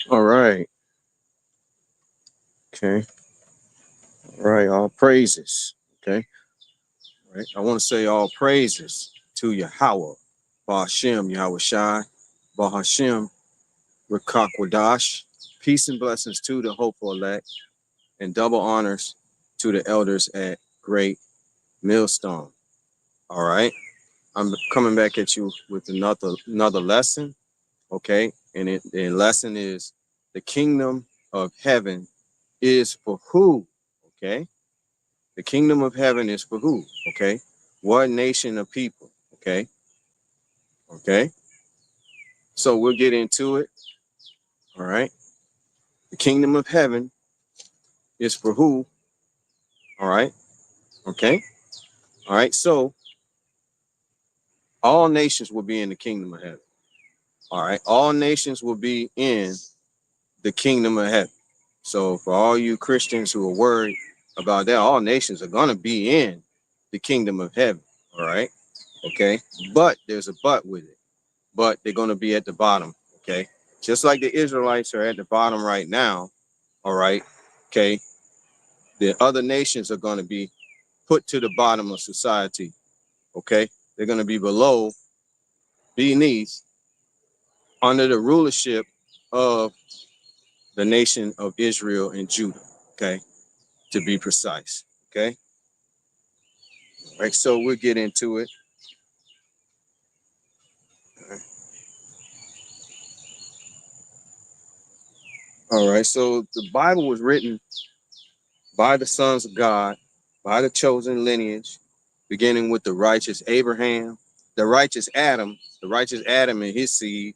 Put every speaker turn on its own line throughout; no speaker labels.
All right. Okay. All right. All praises. Okay. All right. I want to say all praises to Yahweh, Bahashem, Yahweh Shai, Bahashem, Rakakwadash. Peace and blessings to the hopeful elect, and double honors to the elders at Great Millstone. All right. I'm coming back at you with another lesson. Okay. And the lesson is the kingdom of heaven is for who? Okay. The kingdom of heaven is for who? Okay. What nation of people? Okay. Okay. So we'll get into it. All right. The kingdom of heaven is for who? All right. Okay. All right. So all nations will be in the kingdom of heaven. All right. All nations will be in the kingdom of heaven. So for all you Christians who are worried about that, all nations are going to be in the kingdom of heaven. All right. Okay. But there's a but with it. But they're going to be at the bottom. Okay. Just like the Israelites are at the bottom right now. All right. Okay. The other nations are going to be put to the bottom of society. Okay. They're going to be below, beneath, under the rulership of the nation of Israel and Judah. Okay. To be precise. Okay. All right. So we'll get into it. All right. So the Bible was written by the sons of God, by the chosen lineage, beginning with the righteous Abraham, the righteous Adam and his seed.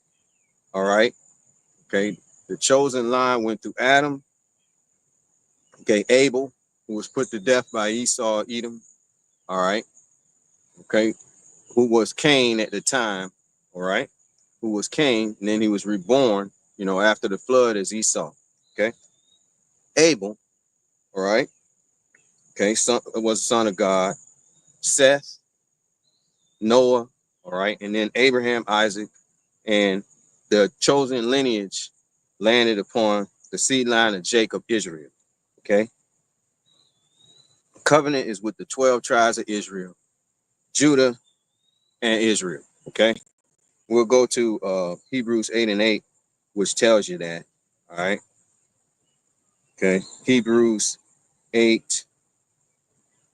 All right. Okay. The chosen line went through Adam. Okay. Abel, who was put to death by Esau, Edom. All right. Okay. Who was Cain at the time. All right. Who was Cain. And then he was reborn, after the flood as Esau. Okay. Abel. All right. Okay. Son was the son of God. Seth, Noah. All right. And then Abraham, Isaac, and the chosen lineage landed upon the seed line of Jacob, Israel. Okay. Covenant is with the 12 tribes of Israel, Judah, and Israel. Okay. We'll go to Hebrews 8 and 8, which tells you that. All right. Okay. Hebrews 8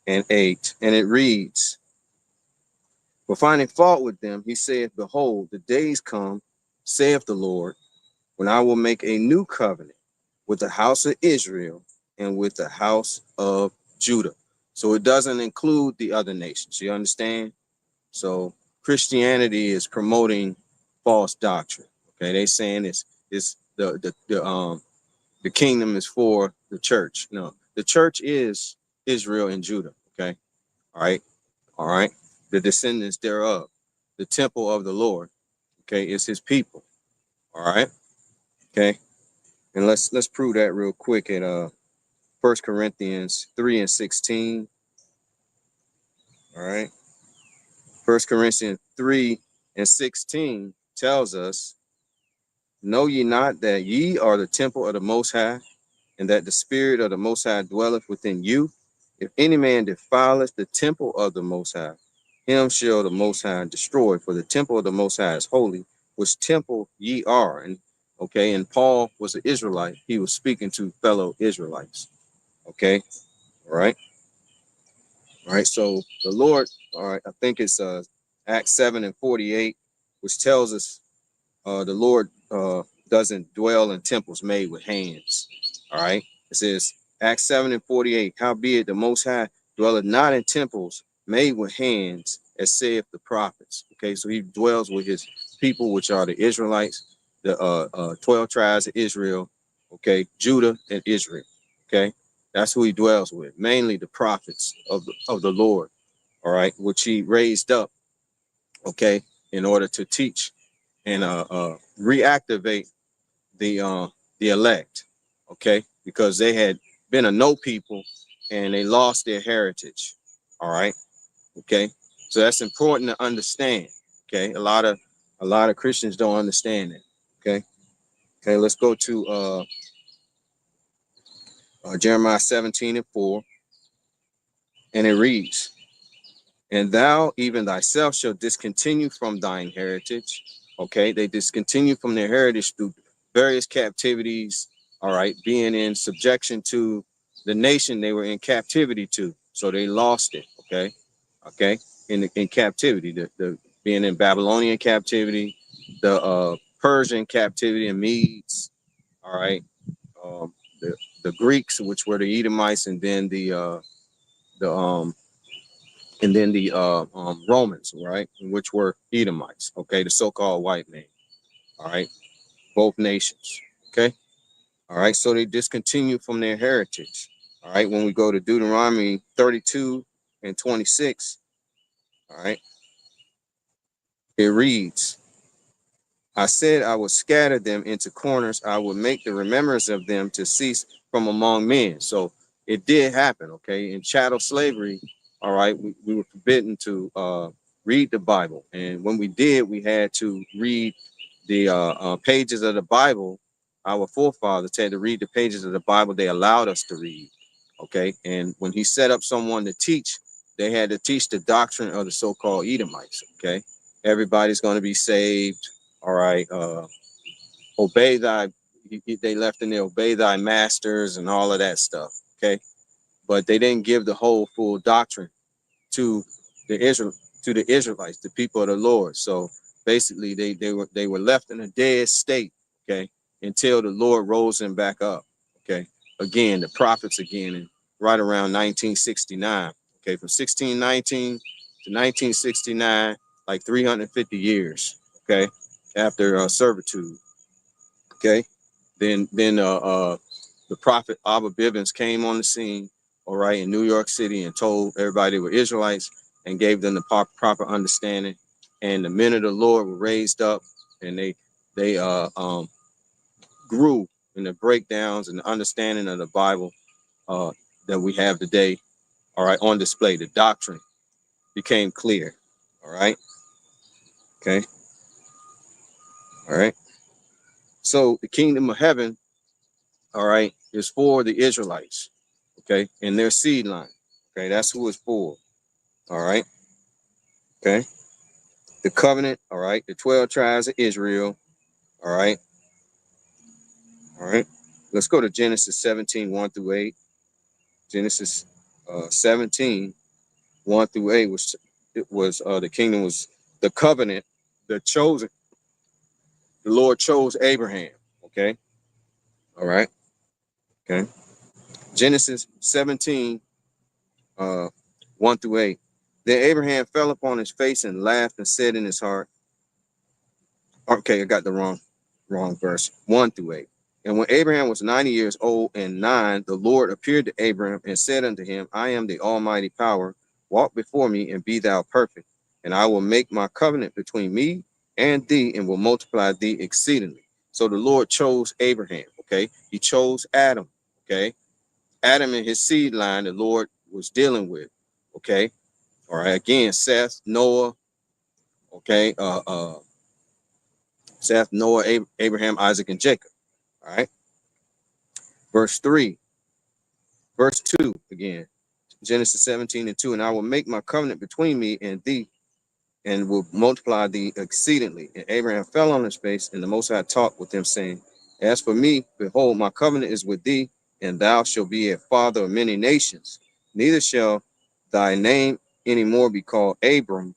and 8. And it reads, for finding fault with them, he saith, behold, the days come, saith the Lord, when I will make a new covenant with the house of Israel and with the house of Judah. So it doesn't include the other nations. You understand? So Christianity is promoting false doctrine. Okay, they saying it's the kingdom is for the church. No, the church is Israel and Judah. Okay, all right, the descendants thereof, the temple of the Lord. Okay, is His people. All right, okay, and let's prove that real quick at 1 Corinthians 3 and 16. All right. 1 Corinthians 3 and 16 tells us, know ye not that ye are the temple of the Most High, and that the Spirit of the Most High dwelleth within you? If any man defileth the temple of the Most High, him shall the Most High destroy, for the temple of the Most High is holy, which temple ye are. And Paul was an Israelite. He was speaking to fellow Israelites. Okay. All right. All right. So the Lord, all right, I think it's Acts 7 and 48, which tells us the Lord doesn't dwell in temples made with hands. All right. It says Acts 7 and 48, howbeit the Most High dwelleth not in temples made with hands, as saith the prophets. Okay. So he dwells with his people, which are the Israelites, the 12 tribes of Israel. Okay. Judah and Israel. Okay. That's who he dwells with, mainly the prophets of the Lord. All right. Which he raised up. Okay. In order to teach and reactivate the elect, okay, because they had been a no people and they lost their heritage. All right, okay, so that's important to understand. Okay, a lot of Christians don't understand that. Okay, Okay, let's go to Jeremiah 17:4, and it reads, "And thou even thyself shall discontinue from thine heritage." Okay, they discontinue from their heritage through various captivities. All right, being in subjection to the nation they were in captivity to, so they lost it. Okay, in captivity, the being in Babylonian captivity, the Persian captivity and Medes. All right, um, the Greeks, which were the Edomites, and then the Romans, right, which were Edomites. Okay, the so-called white man. All right, both nations. Okay, all right. So they discontinue from their heritage. All right, when we go to Deuteronomy 32 and 26, all right, it reads, "I said I would scatter them into corners. I would make the remembrance of them to cease from among men." So it did happen. Okay. In chattel slavery, all right, we were forbidden to read the Bible. And when we did, we had to read the pages of the Bible. Our forefathers had to read the pages of the Bible they allowed us to read. Okay. And when he set up someone to teach, they had to teach the doctrine of the so-called Edomites. Okay. Everybody's going to be saved. All right. Obey thy, they left in there, obey thy masters and all of that stuff. Okay. But they didn't give the whole full doctrine to the Israelites, the people of the Lord. So basically they were left in a dead state, okay, until the Lord rose them back up. Okay. Again, the prophets again, and right around 1969. Okay, from 1619 to 1969, like 350 years. Okay, after servitude. Okay, then the prophet Abba Bivens came on the scene, all right, in New York City, and told everybody they were Israelites and gave them the proper understanding. And the men of the Lord were raised up, and they grew in the breakdowns and the understanding of the Bible uh, that we have today. All right, on display. The doctrine became clear. All right, okay, all right. So the kingdom of heaven, all right, is for the Israelites. Okay, and their seed line. Okay, that's who it's for. All right, okay. The covenant, all right, the 12 tribes of Israel. All right, all right. Let's go to Genesis 17, 1 through 8. Genesis 17, 1 through 8, which it was the kingdom was the covenant, the chosen, the Lord chose Abraham. Okay, all right, okay. Genesis 17, uh, 1 through 8. Then Abraham fell upon his face and laughed and said in his heart, okay, I got the wrong verse. 1 through 8. And when Abraham was 90 years old and 9, the Lord appeared to Abraham and said unto him, I am the Almighty Power. Walk before me and be thou perfect. And I will make my covenant between me and thee and will multiply thee exceedingly. So the Lord chose Abraham. Okay. He chose Adam. Okay. Adam and his seed line, the Lord was dealing with. Okay. All right. Again, Seth, Noah. Okay. Seth, Noah, Abraham, Isaac, and Jacob. All right. Verse 3, verse 2 again. Genesis 17 and 2. And I will make my covenant between me and thee and will multiply thee exceedingly. And Abraham fell on his face, and the Most High talked with him, saying, As for me, behold, my covenant is with thee, and thou shalt be a father of many nations. Neither shall thy name any more be called Abram,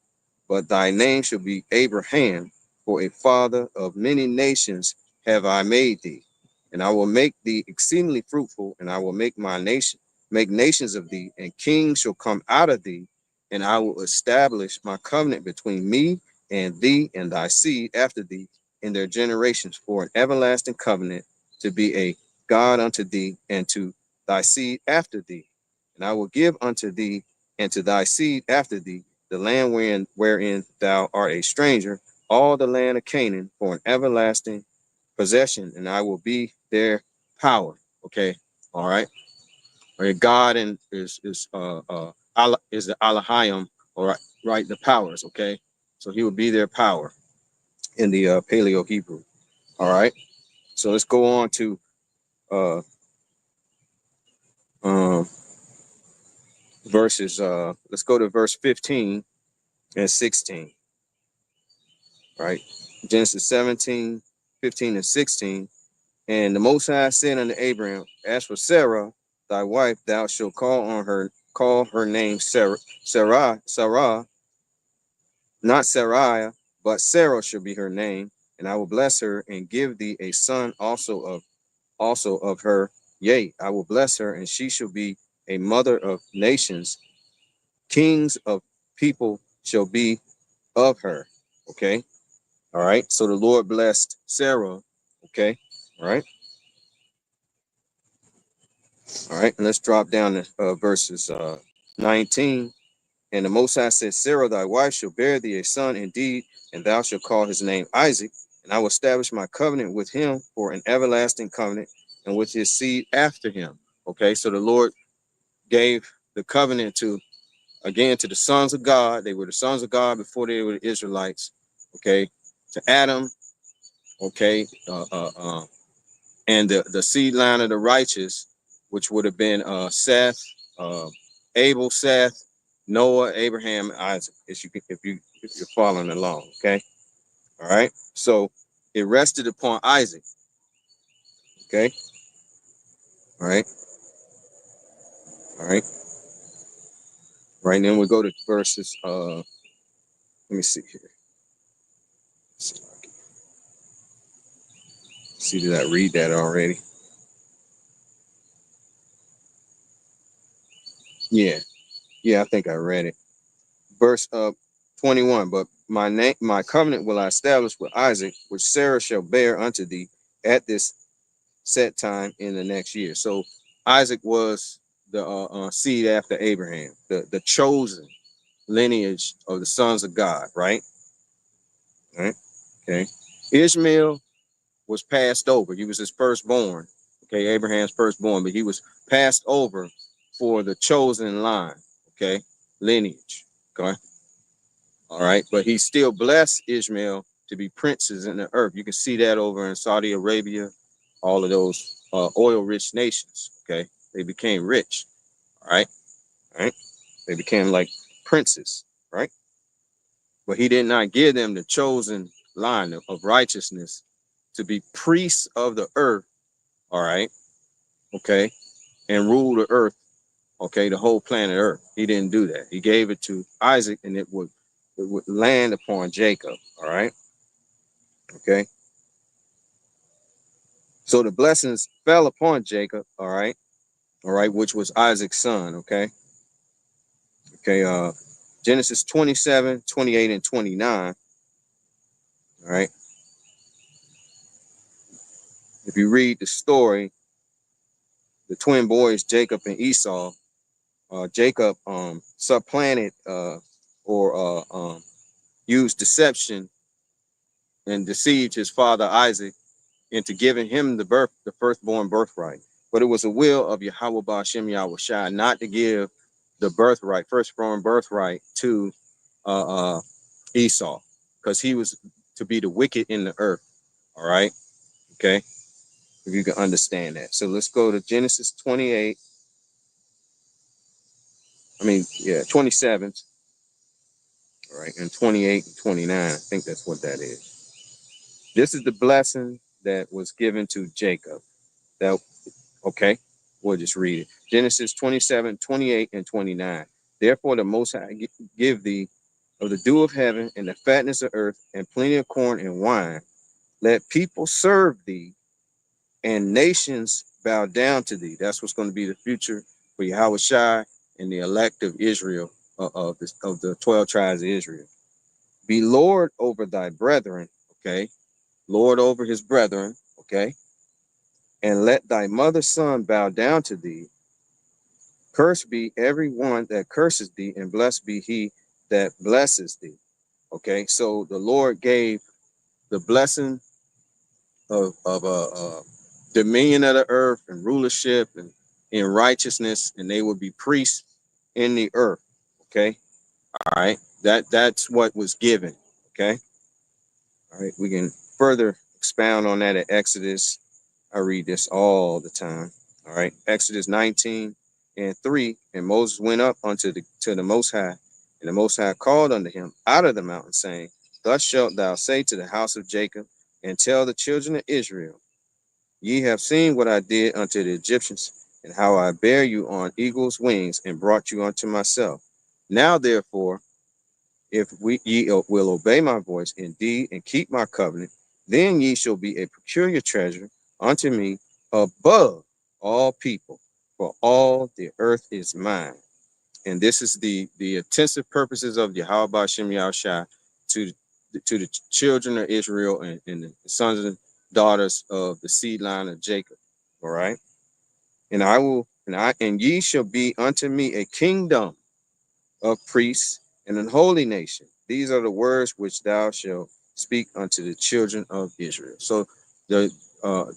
but thy name shall be Abraham, for a father of many nations have I made thee. And I will make thee exceedingly fruitful, and I will make nations of thee, and kings shall come out of thee, and I will establish my covenant between me and thee and thy seed after thee in their generations for an everlasting covenant, to be a God unto thee and to thy seed after thee. And I will give unto thee and to thy seed after thee the land wherein thou art a stranger, all the land of Canaan for an everlasting possession, and I will be their power. Okay, all right. All right. God and Allah is the Alahayim, all right, right, the powers. Okay, so he will be their power in the Paleo Hebrew. All right. So let's go on to uh um verses let's go to verse 15 and 16, right? Genesis 17, 15 and 16. And the Most High said unto Abraham, as for Sarah, thy wife, thou shalt call her name Sarah, not Sarai, but Sarah shall be her name, and I will bless her and give thee a son also of her. Yea, I will bless her, and she shall be a mother of nations. Kings of people shall be of her. Okay. All right. So the Lord blessed Sarah. Okay. All right. All right. And let's drop down to verses 19. And the Most High said, Sarah, thy wife, shall bear thee a son indeed, and thou shalt call his name Isaac. And I will establish my covenant with him for an everlasting covenant, and with his seed after him. Okay. So the Lord gave the covenant to the sons of God. They were the sons of God before they were the Israelites. Okay. To Adam. Okay. And the seed line of the righteous, which would have been Seth, uh, Abel, Seth, Noah, Abraham, Isaac. If you're following along, okay, all right. So it rested upon Isaac, okay, all right, all right, right. And then we go to verses. Let me see here. See, did I read that already? Yeah, yeah, I think I read it. Verse 21. But my covenant will I establish with Isaac, which Sarah shall bear unto thee at this set time in the next year. So Isaac was the seed after Abraham, the chosen lineage of the sons of God, right? Right. Okay. Ishmael was passed over. He was his firstborn. Okay, Abraham's firstborn, but he was passed over for the chosen line. Okay, lineage. Okay. All right, but he still blessed Ishmael to be princes in the earth. You can see that over in Saudi Arabia, all of those oil-rich nations. Okay, they became rich. All right, all right, they became like princes. Right, but he did not give them the chosen line of righteousness to be priests of the earth. All right, okay, and rule the earth. Okay, the whole planet Earth. He didn't do that. He gave it to Isaac, and it would land upon Jacob. All right, okay. So the blessings fell upon Jacob, all right, which was Isaac's son, okay? Okay, Genesis 27, 28, and 29, all right? If you read the story, the twin boys, Jacob and Esau, Jacob supplanted or used deception and deceived his father Isaac into giving him the firstborn birthright. But it was a will of Yahweh Ba'ashem Yahweh Shai not to give the birthright, firstborn birthright to Esau, because he was to be the wicked in the earth. All right. Okay. If you can understand that. So let's go to Genesis 28. 27. All right. And 28 and 29. I think that's what that is. This is the blessing that was given to Jacob. That Okay, we'll just read it. Genesis 27, 28, and 29. Therefore, the Most High give thee of the dew of heaven and the fatness of earth and plenty of corn and wine. Let people serve thee and nations bow down to thee. That's what's going to be the future for Yahweh Shai and the elect of Israel, of the 12 tribes of Israel. Be Lord over thy brethren, okay? Lord over his brethren, okay? And let thy mother's son bow down to thee. Cursed be every one that curses thee, and blessed be he that blesses thee. Okay, so the Lord gave the blessing of dominion of the earth and rulership and in righteousness, and they would be priests in the earth. Okay, all right, that's what was given. Okay, all right, we can further expound on that at Exodus. I read this all the time. All right. Exodus 19:3. And Moses went up to the Most High, and the Most High called unto him out of the mountain, saying, Thus shalt thou say to the house of Jacob, and tell the children of Israel, Ye have seen what I did unto the Egyptians, and how I bare you on eagle's wings, and brought you unto myself. Now therefore, if ye will obey my voice indeed, and keep my covenant, then ye shall be a peculiar treasure unto me above all people, for all the earth is mine. And this is the intensive purposes of Yahweh Ba'Shem Yahushua to the children of Israel, and the sons and daughters of the seed line of Jacob. All right. And ye shall be unto me a kingdom of priests and an holy nation. These are the words which thou shalt speak unto the children of Israel. So the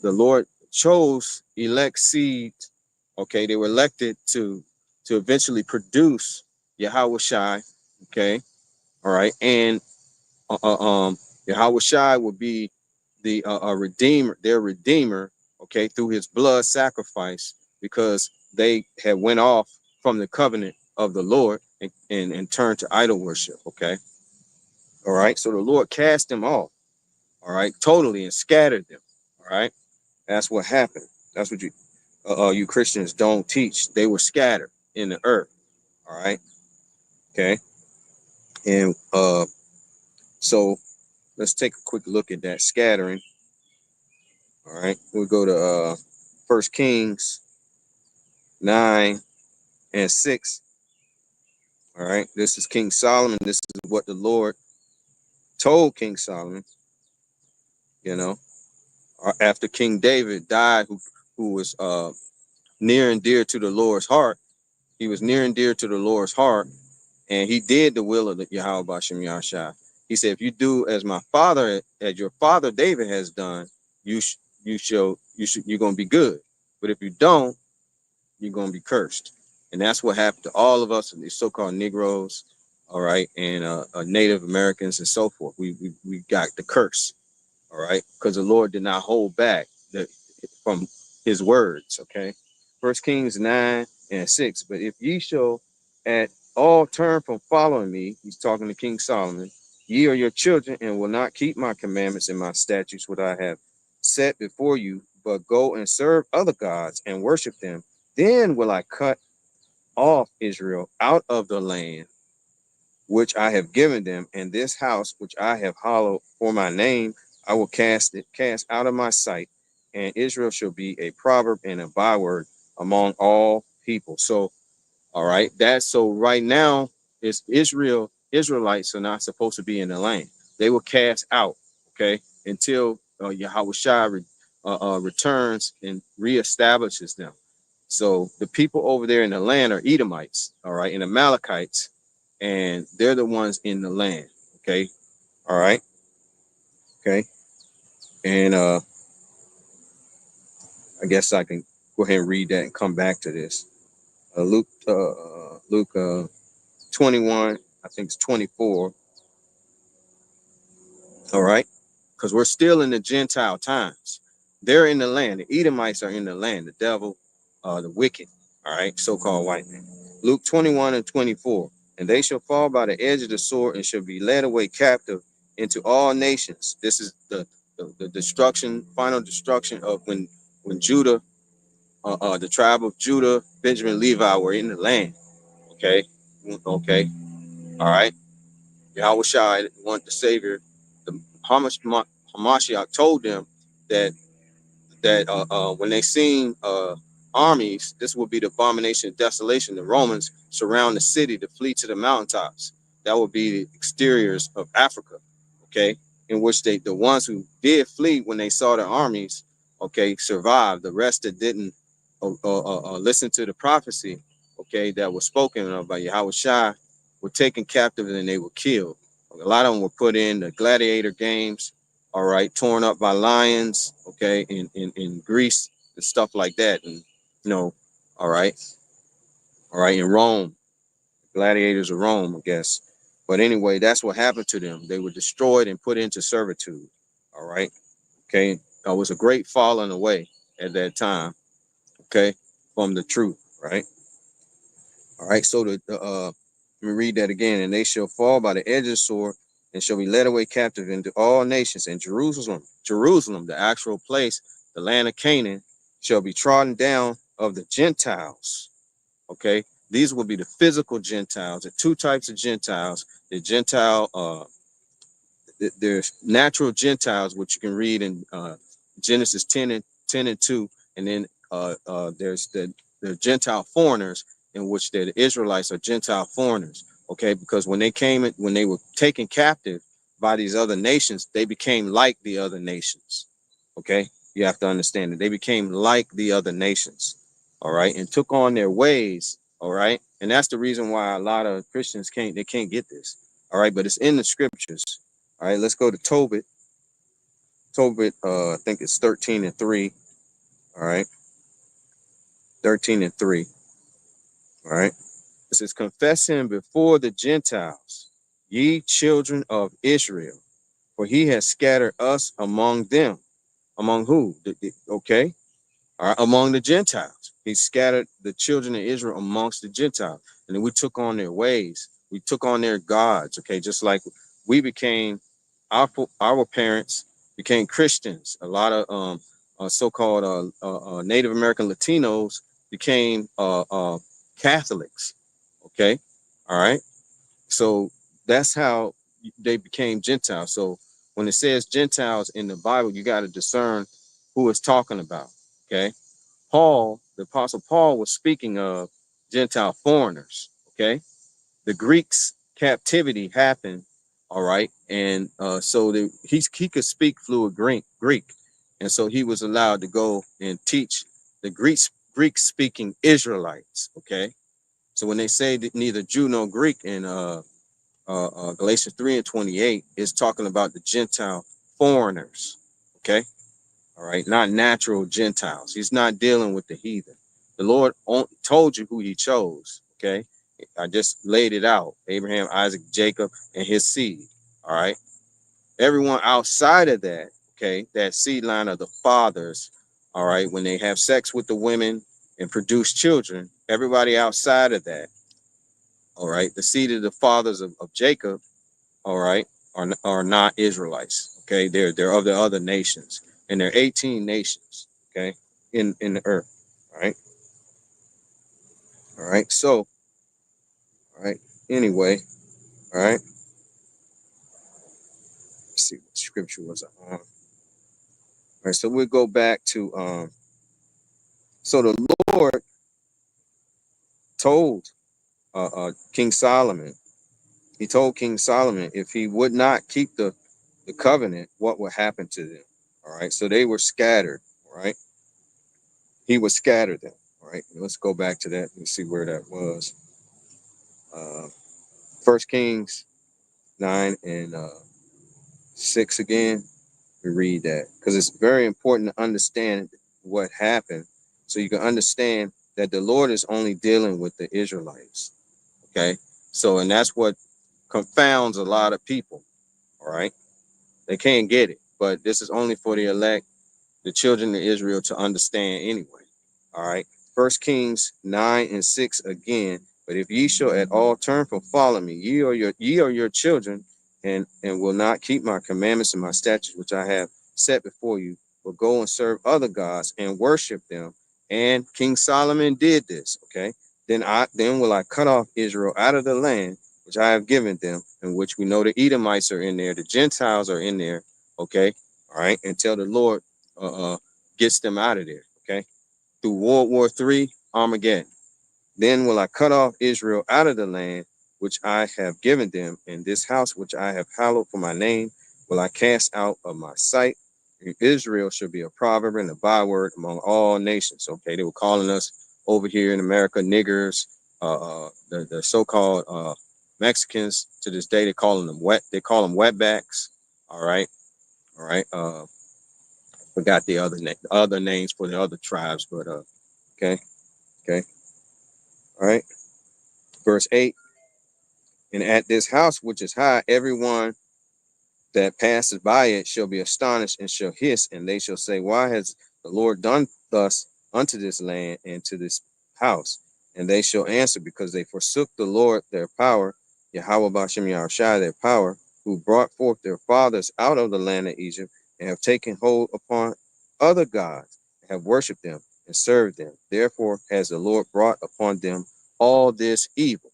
Lord chose elect seed. Okay, they were elected to eventually produce Yahweh Shai. Okay, all right, and Yahweh Shai will be the redeemer, their redeemer. Okay, through his blood sacrifice, because they had went off from the covenant of the Lord, and turned to idol worship. Okay, all right. So the Lord cast them off. All right, totally, and scattered them. All right, that's what happened. That's what you Christians don't teach. They were scattered in the earth. All right, okay, and so let's take a quick look at that scattering. All right, we'll go to 1 Kings 9:6. All right, this is King Solomon. This is what the Lord told King Solomon. You know, after King David died, who was near and dear to the Lord's heart. He was near and dear to the Lord's heart, and he did the will of the Yahweh Ba'Shem Yahushua. He said, if you do as as your father David has done, you're gonna be good. But if you don't, you're gonna be cursed. And that's what happened to all of us, these so-called Negroes, all right, and Native Americans and so forth. We got the curse, all right, because the Lord did not hold back from his words. Okay, 1 Kings 9:6. But if ye shall at all turn from following me, he's talking to King Solomon, ye are your children, and will not keep my commandments and my statutes what I have set before you, but go and serve other gods and worship them, then will I cut off Israel out of the land which I have given them, and this house which I have hallowed for my name, I will cast out of my sight, and Israel shall be a proverb and a byword among all people. So, all right, that's so right now is Israelites are not supposed to be in the land. They were cast out, okay, until Yahweh Shai returns and reestablishes them. So the people over there in the land are Edomites, all right, and Amalekites, and they're the ones in the land. Okay, all right, okay, and I guess I can go ahead and read that and come back to this. Luke 21, I think it's 24. All right, because we're still in the Gentile times. They're in the land. The Edomites are in the land. The devil, the wicked. All right, so-called white man. Luke 21:24. And they shall fall by the edge of the sword, and shall be led away captive into all nations. This is the destruction, final destruction of when Judah, the tribe of Judah, Benjamin, Levi were in the land. Okay, okay, all right. Yahweh Shai wanted the Savior. The Hamashiach told them that when they seen armies, this will be the abomination of desolation. The Romans surround the city to flee to the mountaintops. That would be the exteriors of Africa, okay, in which the ones who did flee when they saw the armies, okay, survived. The rest that didn't listen to the prophecy, okay, that was spoken of by Yahweh Shai, were taken captive and they were killed. A lot of them were put in the gladiator games, all right, torn up by lions, okay, in Greece and stuff like that. And all right, in Rome, gladiators of Rome, I guess. But anyway, that's what happened to them. They were destroyed and put into servitude. All right. Okay, it was a great falling away at that time. Okay, from the truth, right? All right, so let me read that again. And they shall fall by the edge of the sword and shall be led away captive into all nations. And Jerusalem, the actual place, the land of Canaan, shall be trodden down of the Gentiles. Okay, these will be the physical Gentiles, the two types of Gentiles. The Gentile, there's natural Gentiles, which you can read in Genesis 10 and 2, and then there's the Gentile foreigners, in which the Israelites are Gentile foreigners. Okay, because when they were taken captive by these other nations, they became like the other nations. Okay, you have to understand that they became like the other nations. All right, and took on their ways. All right, and that's the reason why a lot of Christians can't get this. All right, but it's in the scriptures. All right, let's go to Tobit. I think it's 13:3. All right, 13:3. All right, it says, "Confess him before the Gentiles, ye children of Israel, for he has scattered us among them." Among who? Okay, all right, among the Gentiles. He scattered the children of Israel amongst the Gentiles, and then we took on their ways. We took on their gods. Okay, just like we became, our parents became Christians. A lot of so-called Native American Latinos became Catholics. Okay, all right. So that's how they became Gentiles. So when it says Gentiles in the Bible, you got to discern who it's talking about. Okay, Paul, the Apostle Paul, was speaking of Gentile foreigners. Okay, the Greeks' captivity happened. All right, and so he could speak fluent Greek, and so he was allowed to go and teach the Greek speaking Israelites. Okay, so when they say that neither Jew nor Greek in Galatians 3:28, is talking about the Gentile foreigners. Okay, all right, not natural Gentiles. He's not dealing with the heathen. The Lord told you who he chose. Okay, I just laid it out: Abraham, Isaac, Jacob, and his seed. All right, everyone outside of that, okay, that seed line of the fathers, all right, when they have sex with the women and produce children, everybody outside of that, all right, the seed of the fathers of Jacob, all right, are not Israelites. Okay, they're of the other nations, and there are 18 nations. Okay, in the earth. All right, all right. So, all right. Anyway, all right. Let's see what scripture was it on. All right, so we'll go back to So the Lord told King Solomon. He told King Solomon if he would not keep the covenant, what would happen to them. All right, so they were scattered. All right, he would scatter them. All right, let's go back to that and see where that was. Uh, First Kings 9 and 6 again. We read that because it's very important to understand what happened, so you can understand that the Lord is only dealing with the Israelites. Okay, so and that's what confounds a lot of people. All right, they can't get it, but this is only for the elect, the children of Israel, to understand anyway. All right. First Kings 9 and 6 again. But if ye shall at all turn from following me, ye or your children, and will not keep my commandments and my statutes which I have set before you, will go and serve other gods and worship them. And King Solomon did this. Okay. Then will I cut off Israel out of the land which I have given them, in which we know the Edomites are in there, the Gentiles are in there. Okay. All right. Until the Lord gets them out of there. Okay, through World War III, Armageddon. Then will I cut off Israel out of the land which I have given them, and this house which I have hallowed for my name will I cast out of my sight. Israel shall be a proverb and a byword among all nations. Okay, they were calling us over here in America niggers, the so-called Mexicans. To this day, they call them They call them wetbacks. All right, all right. Forgot the other names for the other tribes, but okay, okay, all right. Verse 8, and at this house which is high, everyone that passeth by it shall be astonished and shall hiss, and they shall say, why has the Lord done thus unto this land and to this house? And they shall answer, because they forsook the Lord their power, Yahweh Bashem Yahushai their power, who brought forth their fathers out of the land of Egypt, and have taken hold upon other gods, and have worshipped them and served them. Therefore has the Lord brought upon them all this evil.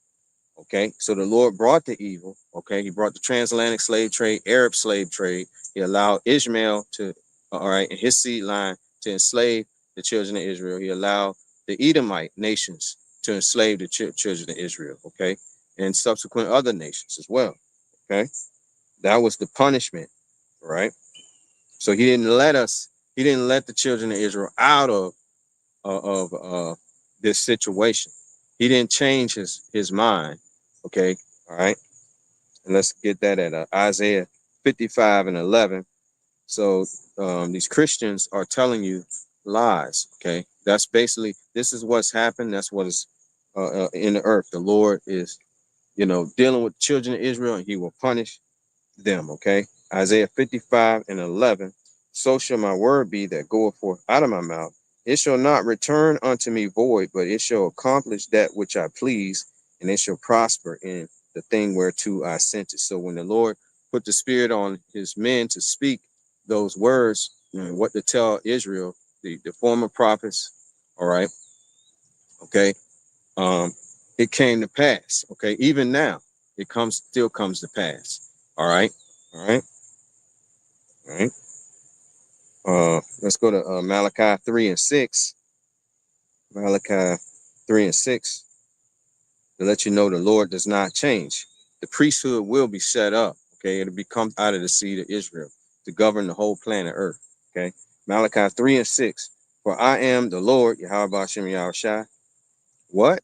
Okay, so the Lord brought the evil. Okay, he brought the transatlantic slave trade, Arab slave trade. He allowed Ishmael to, all right, and his seed line to enslave the children of Israel. He allowed the Edomite nations to enslave the children of Israel. Okay, and subsequent other nations as well. Okay, that was the punishment, right? So he didn't let us. He didn't let the children of Israel out of this situation. He didn't change his mind. Okay, all right. And let's get that at Isaiah 55 and 11. So these Christians are telling you lies. Okay, that's basically, this is what's happened. That's what is in the earth. The Lord is, dealing with the children of Israel, and he will punish them. Okay, Isaiah 55 and 11. So shall my word be that goeth forth out of my mouth. It shall not return unto me void, but it shall accomplish that which I please, and it shall prosper in the thing whereto I sent it. So when the Lord put the spirit on his men to speak those words, what to tell Israel, the former prophets, all right, okay, it came to pass. Okay, even now, still comes to pass. All right, all right, all right. Let's go to Malachi 3 and 6. Malachi 3 and 6 to let you know the Lord does not change. The priesthood will be set up. Okay, it'll become out of the seed of Israel to govern the whole planet Earth. Okay, Malachi 3 and 6. For I am the Lord, Yahweh Bashem Yahushai. What?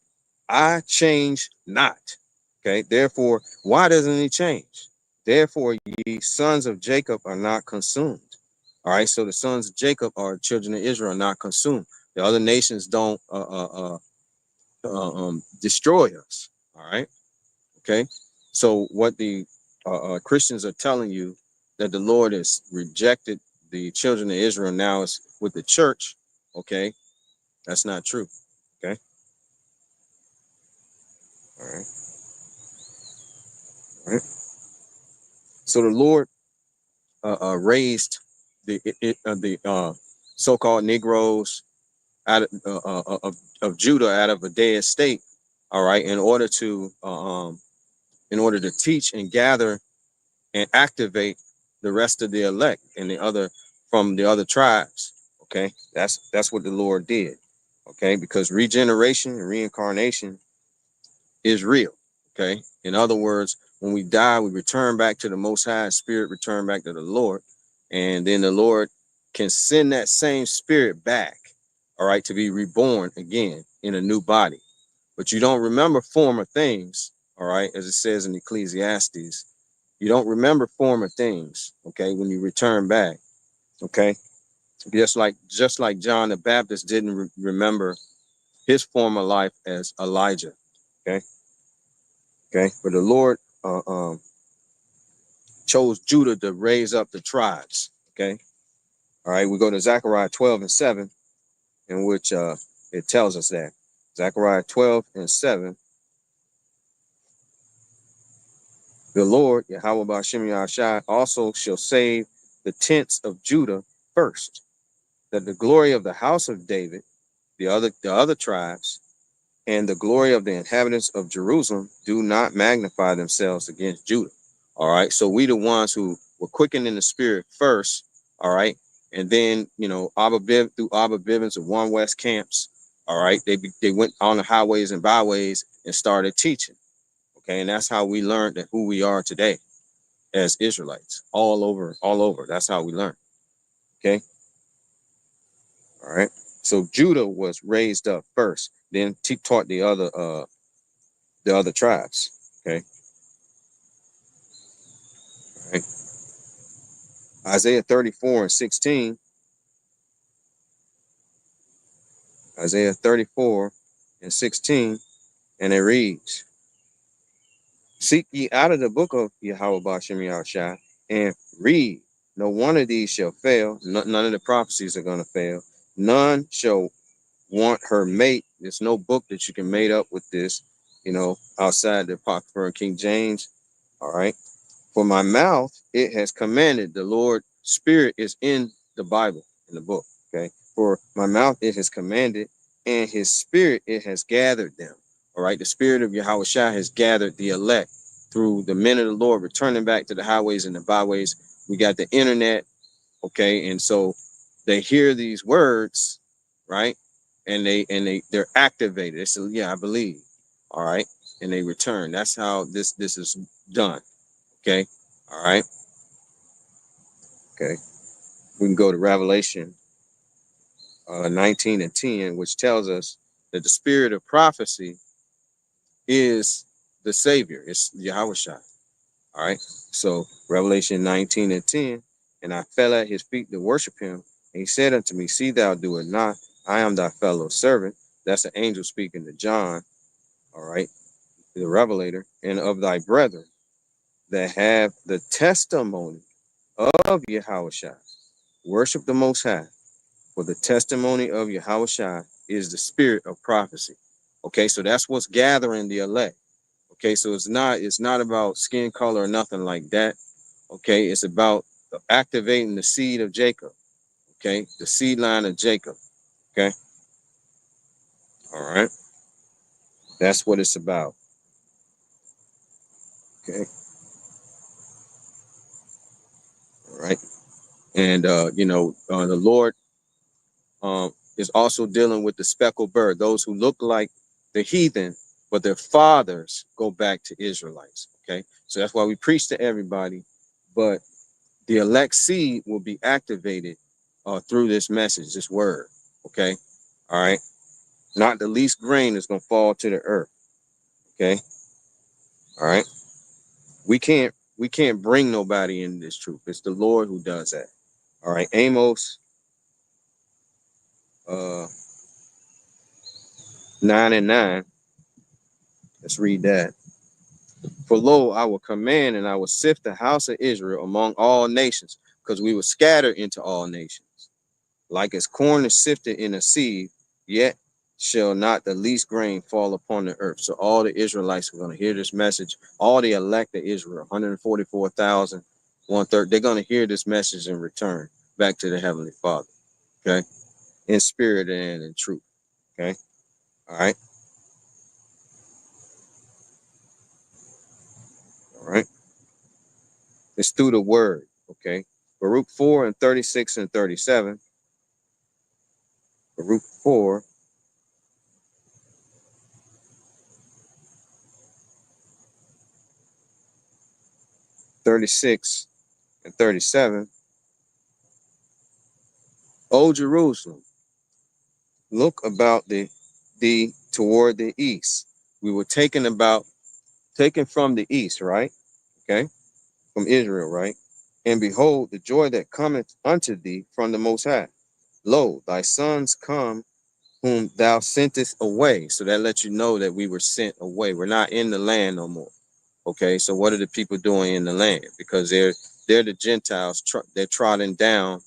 I change not. Okay, therefore, why doesn't he change? Therefore, ye sons of Jacob are not consumed. All right, so the sons of Jacob are children of Israel, not consumed. The other nations don't destroy us. All right, okay. So what the Christians are telling you, that the Lord has rejected the children of Israel now is with the church. Okay, that's not true. Okay, all right, all right. So the Lord raised the so-called Negroes out of Judah, out of a dead state. All right, in order to teach and gather and activate the rest of the elect and the other from the other tribes. Okay, that's what the Lord did. Okay, because regeneration and reincarnation is real. Okay, in other words, when we die, we return back to the Most High. Spirit return back to the Lord, and then the Lord can send that same spirit back. All right, to be reborn again in a new body. But you don't remember former things. All right, as it says in Ecclesiastes, you don't remember former things. Okay, when you return back. Okay, just like John the Baptist didn't remember his former life as Elijah. Okay. Okay, but the Lord chose Judah to raise up the tribes. Okay, all right, we go to Zechariah 12 and 7, in which it tells us that. Zechariah 12 and 7, the Lord, Yahweh Ba'ashem Yahshai, also shall save the tents of Judah first, that the glory of the house of David, the other tribes, and the glory of the inhabitants of Jerusalem do not magnify themselves against Judah. All right. So we the ones who were quickened in the spirit first. All right. And then, through Abba Bivens of One West camps. All right. They went on the highways and byways and started teaching. Okay. And that's how we learned that who we are today as Israelites all over, all over. That's how we learn. Okay. All right. So Judah was raised up first, then taught the other tribes. Okay. All right. Isaiah 34 and 16. Isaiah 34 and 16. And it reads, seek ye out of the book of Yahweh Bashem Yahushai, and read. No one of these shall fail. None of the prophecies are going to fail. None shall want her mate. There's no book that you can made up with this, outside the Apocrypha and King James. All right. For my mouth, it has commanded. The Lord Spirit is in the Bible, in the book. Okay. For my mouth, it has commanded, and his spirit, it has gathered them. All right. The spirit of Yahweh Shai has gathered the elect through the men of the Lord, returning back to the highways and the byways. We got the internet. Okay. And so they hear these words, right? And they're activated. They say, yeah, I believe. All right. And they return. That's how this is done. Okay. All right. Okay. We can go to Revelation 19 and 10, which tells us that the spirit of prophecy is the Savior. It's Yahweh Shai. All right. So Revelation 19 and 10, and I fell at his feet to worship him. And he said unto me, see thou do it not. I am thy fellow servant. That's an angel speaking to John. All right. The revelator, and of thy brethren that have the testimony of Yahweh Shai. Worship the Most High. For the testimony of Yahweh Shai is the spirit of prophecy. Okay, so that's what's gathering the elect. Okay, so it's not about skin color or nothing like that. Okay, it's about activating the seed of Jacob. Okay, the seed line of Jacob. Okay, all right, that's what it's about. Okay, all right, and the Lord is also dealing with the speckled bird, those who look like the heathen, but their fathers go back to Israelites. Okay, so that's why we preach to everybody, but the elect seed will be activated through this message, this word. Okay, all right, not the least grain is going to fall to the earth. Okay, all right, we can't bring nobody in this truth. It's the Lord who does that. All right, Amos 9 and 9. Let's read that. For lo, I will command and I will sift the house of Israel among all nations, because we were scattered into all nations. Like as corn is sifted in a sieve, yet shall not the least grain fall upon the earth. So all the Israelites are going to hear this message. All the elect of Israel, 144,000, 1/3, they're going to hear this message and return back to the Heavenly Father. Okay, in spirit and in truth. Okay, all right, all right. It's through the word. Okay, Baruch 4 and 36 and 37. Baruch 4, 36 and 37. O Jerusalem, look about thee toward the east. We were taken from the east, right? Okay, from Israel, right? And behold, the joy that cometh unto thee from the Most High. Lo, thy sons come, whom thou sentest away. So that lets you know that we were sent away. We're not in the land no more. Okay, so what are the people doing in the land? Because they're the Gentiles. They're trotting down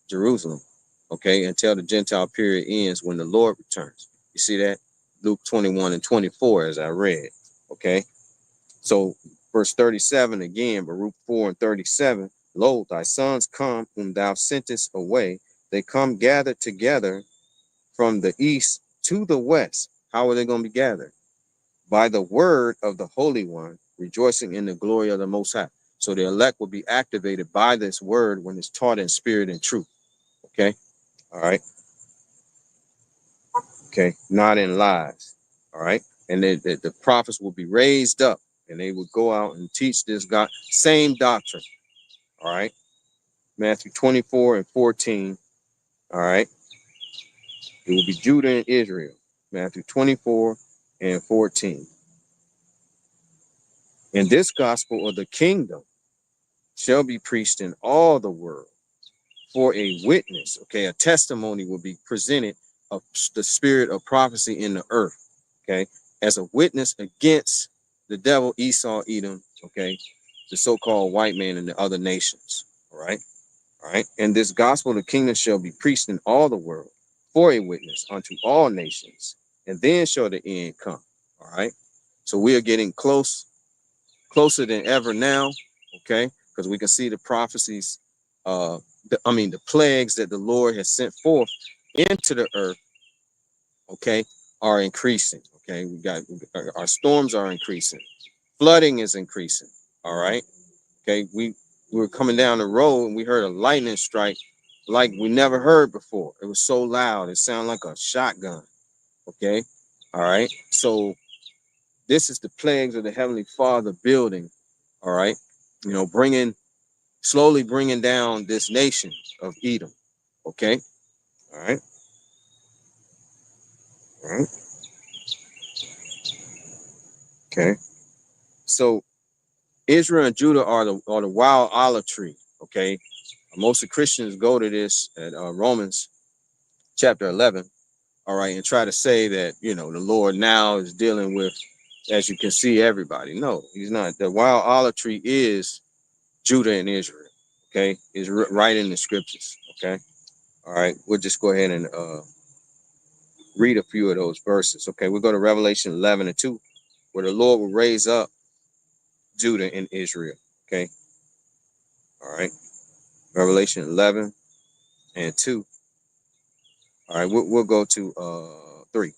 Jerusalem. Okay, until the Gentile period ends when the Lord returns. You see that? Luke 21 and 24, as I read. Okay, so verse 37 again, Baruch 4 and 37. Lo, thy sons come, whom thou sentest away. They come gathered together from the east to the west. How are they going to be gathered? By the word of the Holy One, rejoicing in the glory of the Most High. So the elect will be activated by this word when it's taught in spirit and truth. Okay. All right. Okay. Not in lies. All right. And the prophets will be raised up and they would go out and teach this God, same doctrine. All right. Matthew 24 and 14. All right. It will be Judah and Israel. Matthew 24 and 14. And this gospel of the kingdom shall be preached in all the world for a witness. Okay, a testimony will be presented of the spirit of prophecy in the earth. Okay, as a witness against the devil, Esau, Edom. Okay, the so-called white man and the other nations. All right. All right. And this gospel of the kingdom shall be preached in all the world for a witness unto all nations, and then shall the end come. All right. So we are getting closer than ever now. Okay. Because we can see the prophecies, the plagues that the Lord has sent forth into the earth, okay, are increasing. Okay. Our storms are increasing. Flooding is increasing. All right. Okay. We were coming down the road and we heard a lightning strike like we never heard before. It was so loud. It sounded like a shotgun. Okay. All right. So this is the plagues of the Heavenly Father building. All right. Slowly bringing down this nation of Edom. Okay. All right. All right. Okay. So Israel and Judah are the wild olive tree. Okay. Most of Christians go to this at Romans chapter 11. All right. And try to say that, the Lord now is dealing with, as you can see, everybody. No, he's not. The wild olive tree is Judah and Israel. Okay. Is right in the scriptures. Okay. All right. We'll just go ahead and read a few of those verses. Okay. We'll go to Revelation 11 and 2, where the Lord will raise up Judah and Israel. Okay. All right. Revelation 11 and 2. All right. We'll go to 3.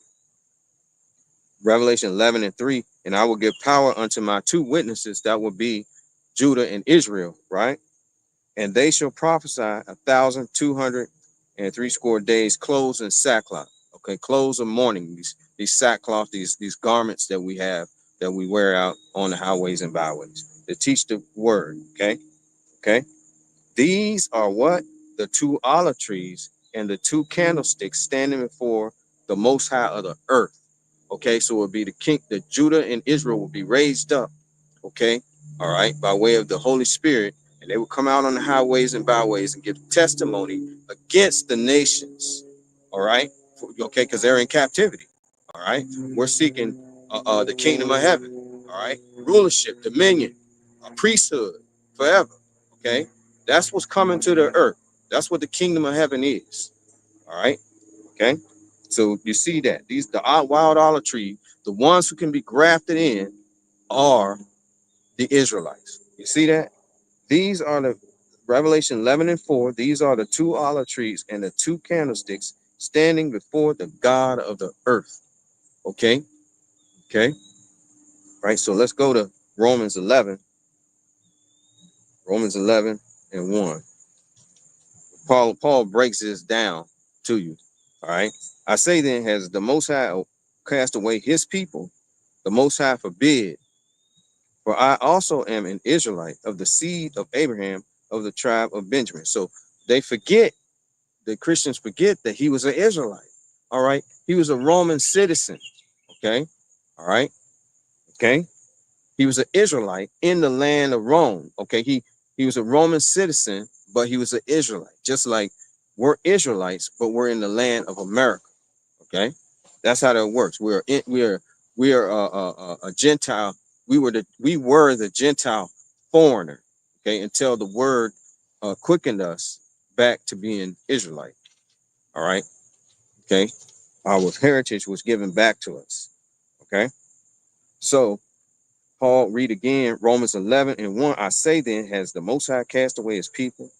Revelation 11 and 3. And I will give power unto my two witnesses, that will be Judah and Israel. Right. And they shall prophesy 1,260 days, clothes in sackcloth. Okay. Clothes of mourning. These sackcloth, these garments that we have, that we wear out on the highways and byways to teach the word. Okay. Okay. These are what? The two olive trees and the two candlesticks standing before the Most High of the earth. Okay, so it will be the Judah and Israel will be raised up. Okay, all right, by way of the Holy Spirit, and they will come out on the highways and byways and give testimony against the nations. All right, okay, because they're in captivity. All right, we're seeking the kingdom of heaven. All right, rulership, dominion, a priesthood forever. Okay, that's what's coming to the earth. That's what the kingdom of heaven is. All right. Okay. So you see that the wild olive tree, the ones who can be grafted in are the Israelites. You see that? These are the Revelation 11 and 4. These are the two olive trees and the two candlesticks standing before the God of the earth. Okay. Okay. Right. So let's go to Romans 11. Romans 11 and 1. Paul breaks this down to you. All right. I say then, has the Most High cast away his people? The Most High forbid. For I also am an Israelite of the seed of Abraham, of the tribe of Benjamin. So the Christians forget that he was an Israelite. All right. He was a Roman citizen. Okay. All right. Okay. He was an Israelite in the land of Rome. Okay. He was a Roman citizen, but he was an Israelite, just like we're Israelites, but we're in the land of America. Okay. That's how that works. We are a Gentile. We were the Gentile foreigner. Okay. Until the word quickened us back to being Israelite. All right. Okay. Our heritage was given back to us. Okay. So Paul, read again, Romans 11 and 1. I say then, has the Most High cast away his people?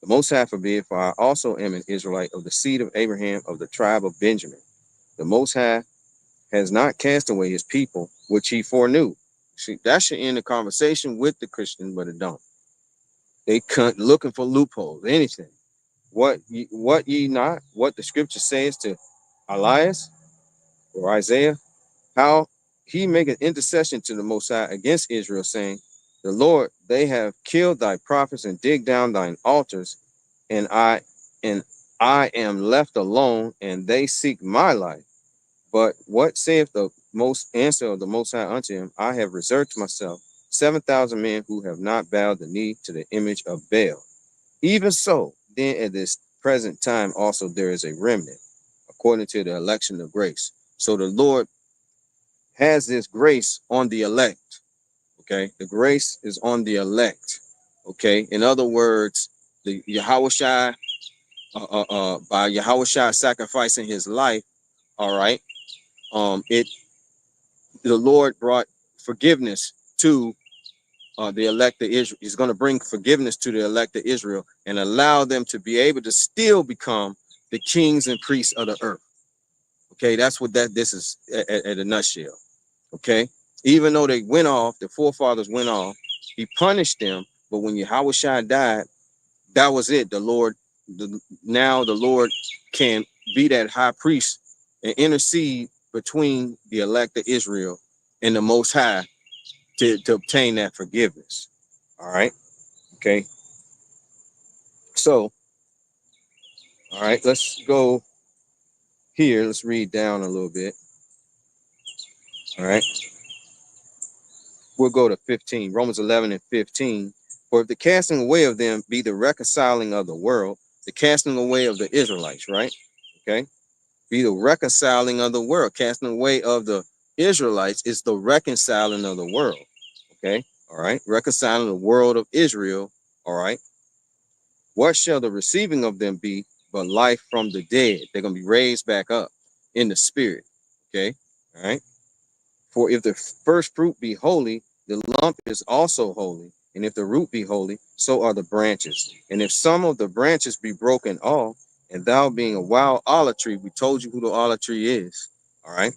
The Most High forbid, for I also am an Israelite of the seed of Abraham, of the tribe of Benjamin. The Most High has not cast away his people, which he foreknew. See, that should end the conversation with the Christian, but it don't. They can't looking for loopholes, anything. What ye not? What the scripture says to Elias or Isaiah, how he make an intercession to the Most High against Israel, saying, the Lord, they have killed thy prophets and digged down thine altars, and I am left alone, and they seek my life. But what saith the most answer of the Most High unto him? I have reserved to myself 7,000 men who have not bowed the knee to the image of Baal. Even so, then at this present time also there is a remnant, according to the election of grace. So the Lord has this grace on the elect. Okay, the grace is on the elect. Okay, in other words, the Yahushua, by Yahushua sacrificing his life, all right, it the Lord brought forgiveness to the elect of Israel. He's going to bring forgiveness to the elect of Israel and allow them to be able to still become the kings and priests of the earth. Okay, that's what this is at a nutshell. Okay, even though they went off, the forefathers went off, he punished them. But when Yahushua died, that was it. The Lord, now the Lord can be that high priest and intercede between the elect of Israel and the Most High to obtain that forgiveness. All right. Okay. So, all right, let's go here. Let's read down a little bit. All right. We'll go to 15, Romans 11 and 15. For if the casting away of them be the reconciling of the world, the casting away of the Israelites, right? Okay. Be the reconciling of the world. Casting away of the Israelites is the reconciling of the world. Okay. All right. Reconciling the world of Israel. All right. What shall the receiving of them be but life from the dead? They're going to be raised back up in the spirit. Okay. All right. For if the first fruit be holy, the lump is also holy. And if the root be holy, so are the branches. And if some of the branches be broken off, and thou being a wild olive tree, we told you who the olive tree is. All right.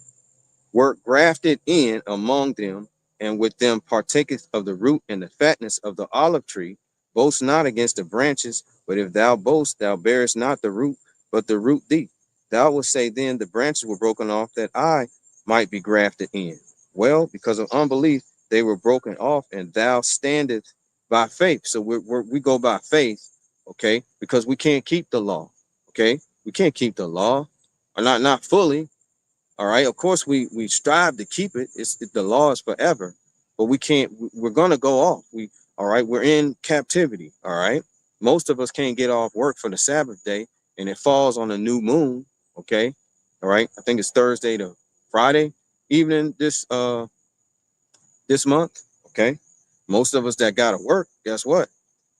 Were grafted in among them, and with them partaketh of the root and the fatness of the olive tree. Boast not against the branches, but if thou boast, thou bearest not the root, but the root thee. Thou wilt say then, the branches were broken off that I might be grafted in. Well, because of unbelief, they were broken off, and thou standest by faith. So we go by faith, okay? Because we can't keep the law, okay? We can't keep the law, or not fully. All right. Of course, we strive to keep it. The law is forever, but we can't. We're gonna go off. All right. We're in captivity. All right. Most of us can't get off work for the Sabbath day, and it falls on a new moon. Okay. All right. I think it's Thursday to Friday evening this month. Okay. Most of us that gotta work, guess what?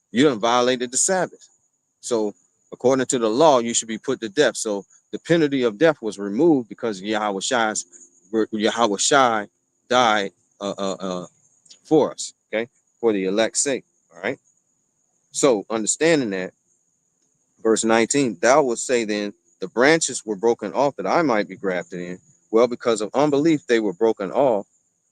You done violated the Sabbath. So according to the law, you should be put to death. So the penalty of death was removed because Yahweh Shai died for us, okay, for the elect's sake. All right. So understanding that, verse 19, thou wilt say then, the branches were broken off that I might be grafted in. Well, because of unbelief, they were broken off.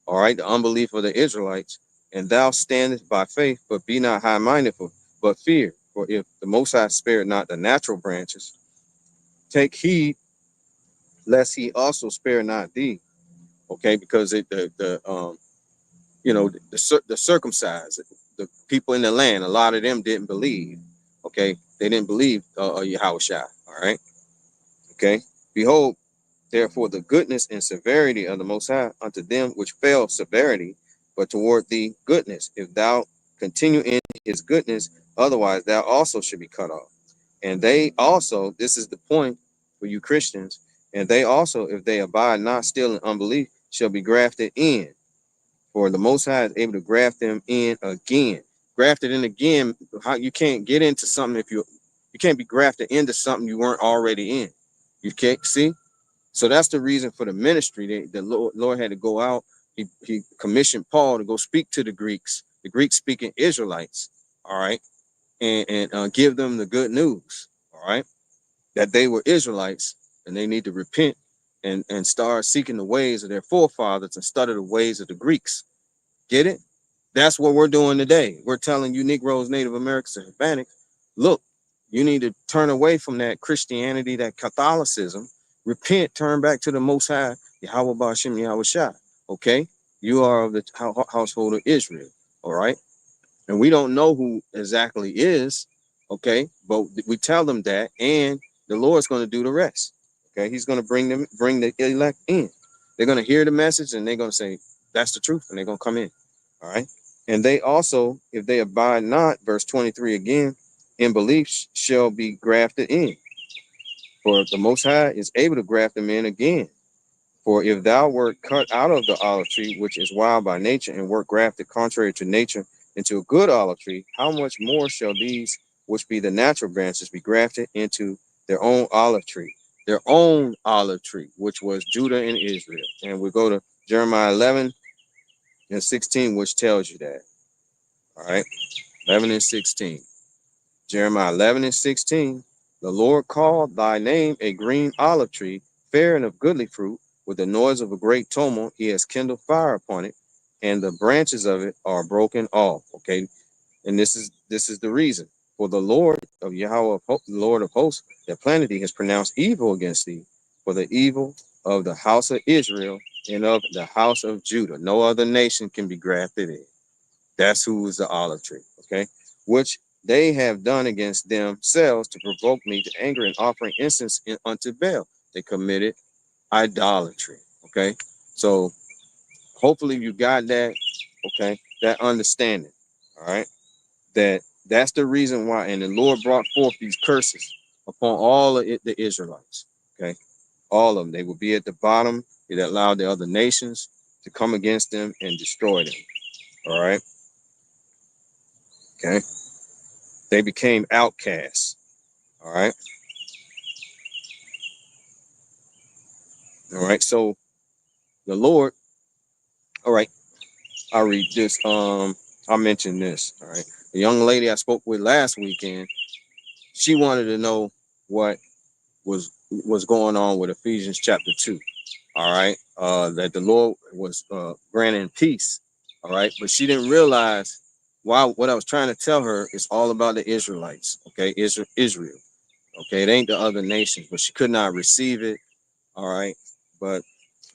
All right, the unbelief of the Israelites, and thou standest by faith, but be not high-minded, but fear. For if the Most High spared not the natural branches, take heed lest he also spare not thee. Okay, because the circumcised, the people in the land, a lot of them didn't believe. Okay, they didn't believe Yahushua. All right. Okay. Behold, therefore, the goodness and severity of the Most High unto them which fail severity, but toward thee goodness, if thou continue in his goodness, otherwise thou also should be cut off. And they also, this is the point for you Christians, and they also, if they abide not still in unbelief, shall be grafted in. For the Most High is able to graft them in again. Grafted in again, how you can't get into something if you can't be grafted into something you weren't already in. You can't see? So that's the reason for the ministry. The Lord had to go out. He commissioned Paul to go speak to the Greek speaking Israelites, all right, and give them the good news, all right, that they were Israelites and they need to repent and start seeking the ways of their forefathers and study the ways of the Greeks. Get it? That's what we're doing today. We're telling you Negroes, Native Americans, and Hispanics, look, you need to turn away from that Christianity, that Catholicism, repent, turn back to the Most High, Yahweh Ba'ashem Yahweh Shai. Okay? You are of the household of Israel. All right? And we don't know who exactly is, okay? But we tell them that, and the Lord's going to do the rest. Okay? He's going to bring the elect in. They're going to hear the message and they're going to say, that's the truth, and they're going to come in. All right. And they also, if they abide not, verse 23 again, in belief shall be grafted in. For the Most High is able to graft them in again. For if thou wert cut out of the olive tree, which is wild by nature, and wert grafted contrary to nature into a good olive tree, how much more shall these, which be the natural branches, be grafted into their own olive tree? Their own olive tree, which was Judah and Israel. And we go to Jeremiah 11 and 16, which tells you that. All right, 11 and 16. Jeremiah 11 and 16. The Lord called thy name a green olive tree, fair and of goodly fruit. With the noise of a great tumult, he has kindled fire upon it, and the branches of it are broken off. Okay, and this is the reason. For the Lord of Yahweh, the Lord of hosts, that planted thee, has pronounced evil against thee, for the evil of the house of Israel and of the house of Judah. No other nation can be grafted in. That's who is the olive tree. Okay, which they have done against themselves to provoke me to anger and offering incense unto Baal. They committed idolatry. Okay, so hopefully you got that. Okay, that understanding. All right, that's the reason why. And the Lord brought forth these curses upon all of the Israelites. Okay, all of them. They will be at the bottom. It allowed the other nations to come against them and destroy them. All right. Okay. They became outcasts. All right. All right. So the Lord, all right, I'll read this. I mentioned this. All right. The young lady I spoke with last weekend, she wanted to know what was going on with Ephesians chapter 2. All right. That the Lord was granting peace. All right. But she didn't realize why what I was trying to tell her is all about the Israelites. Okay, Israel. Okay, it ain't the other nations, but she could not receive it. All right. But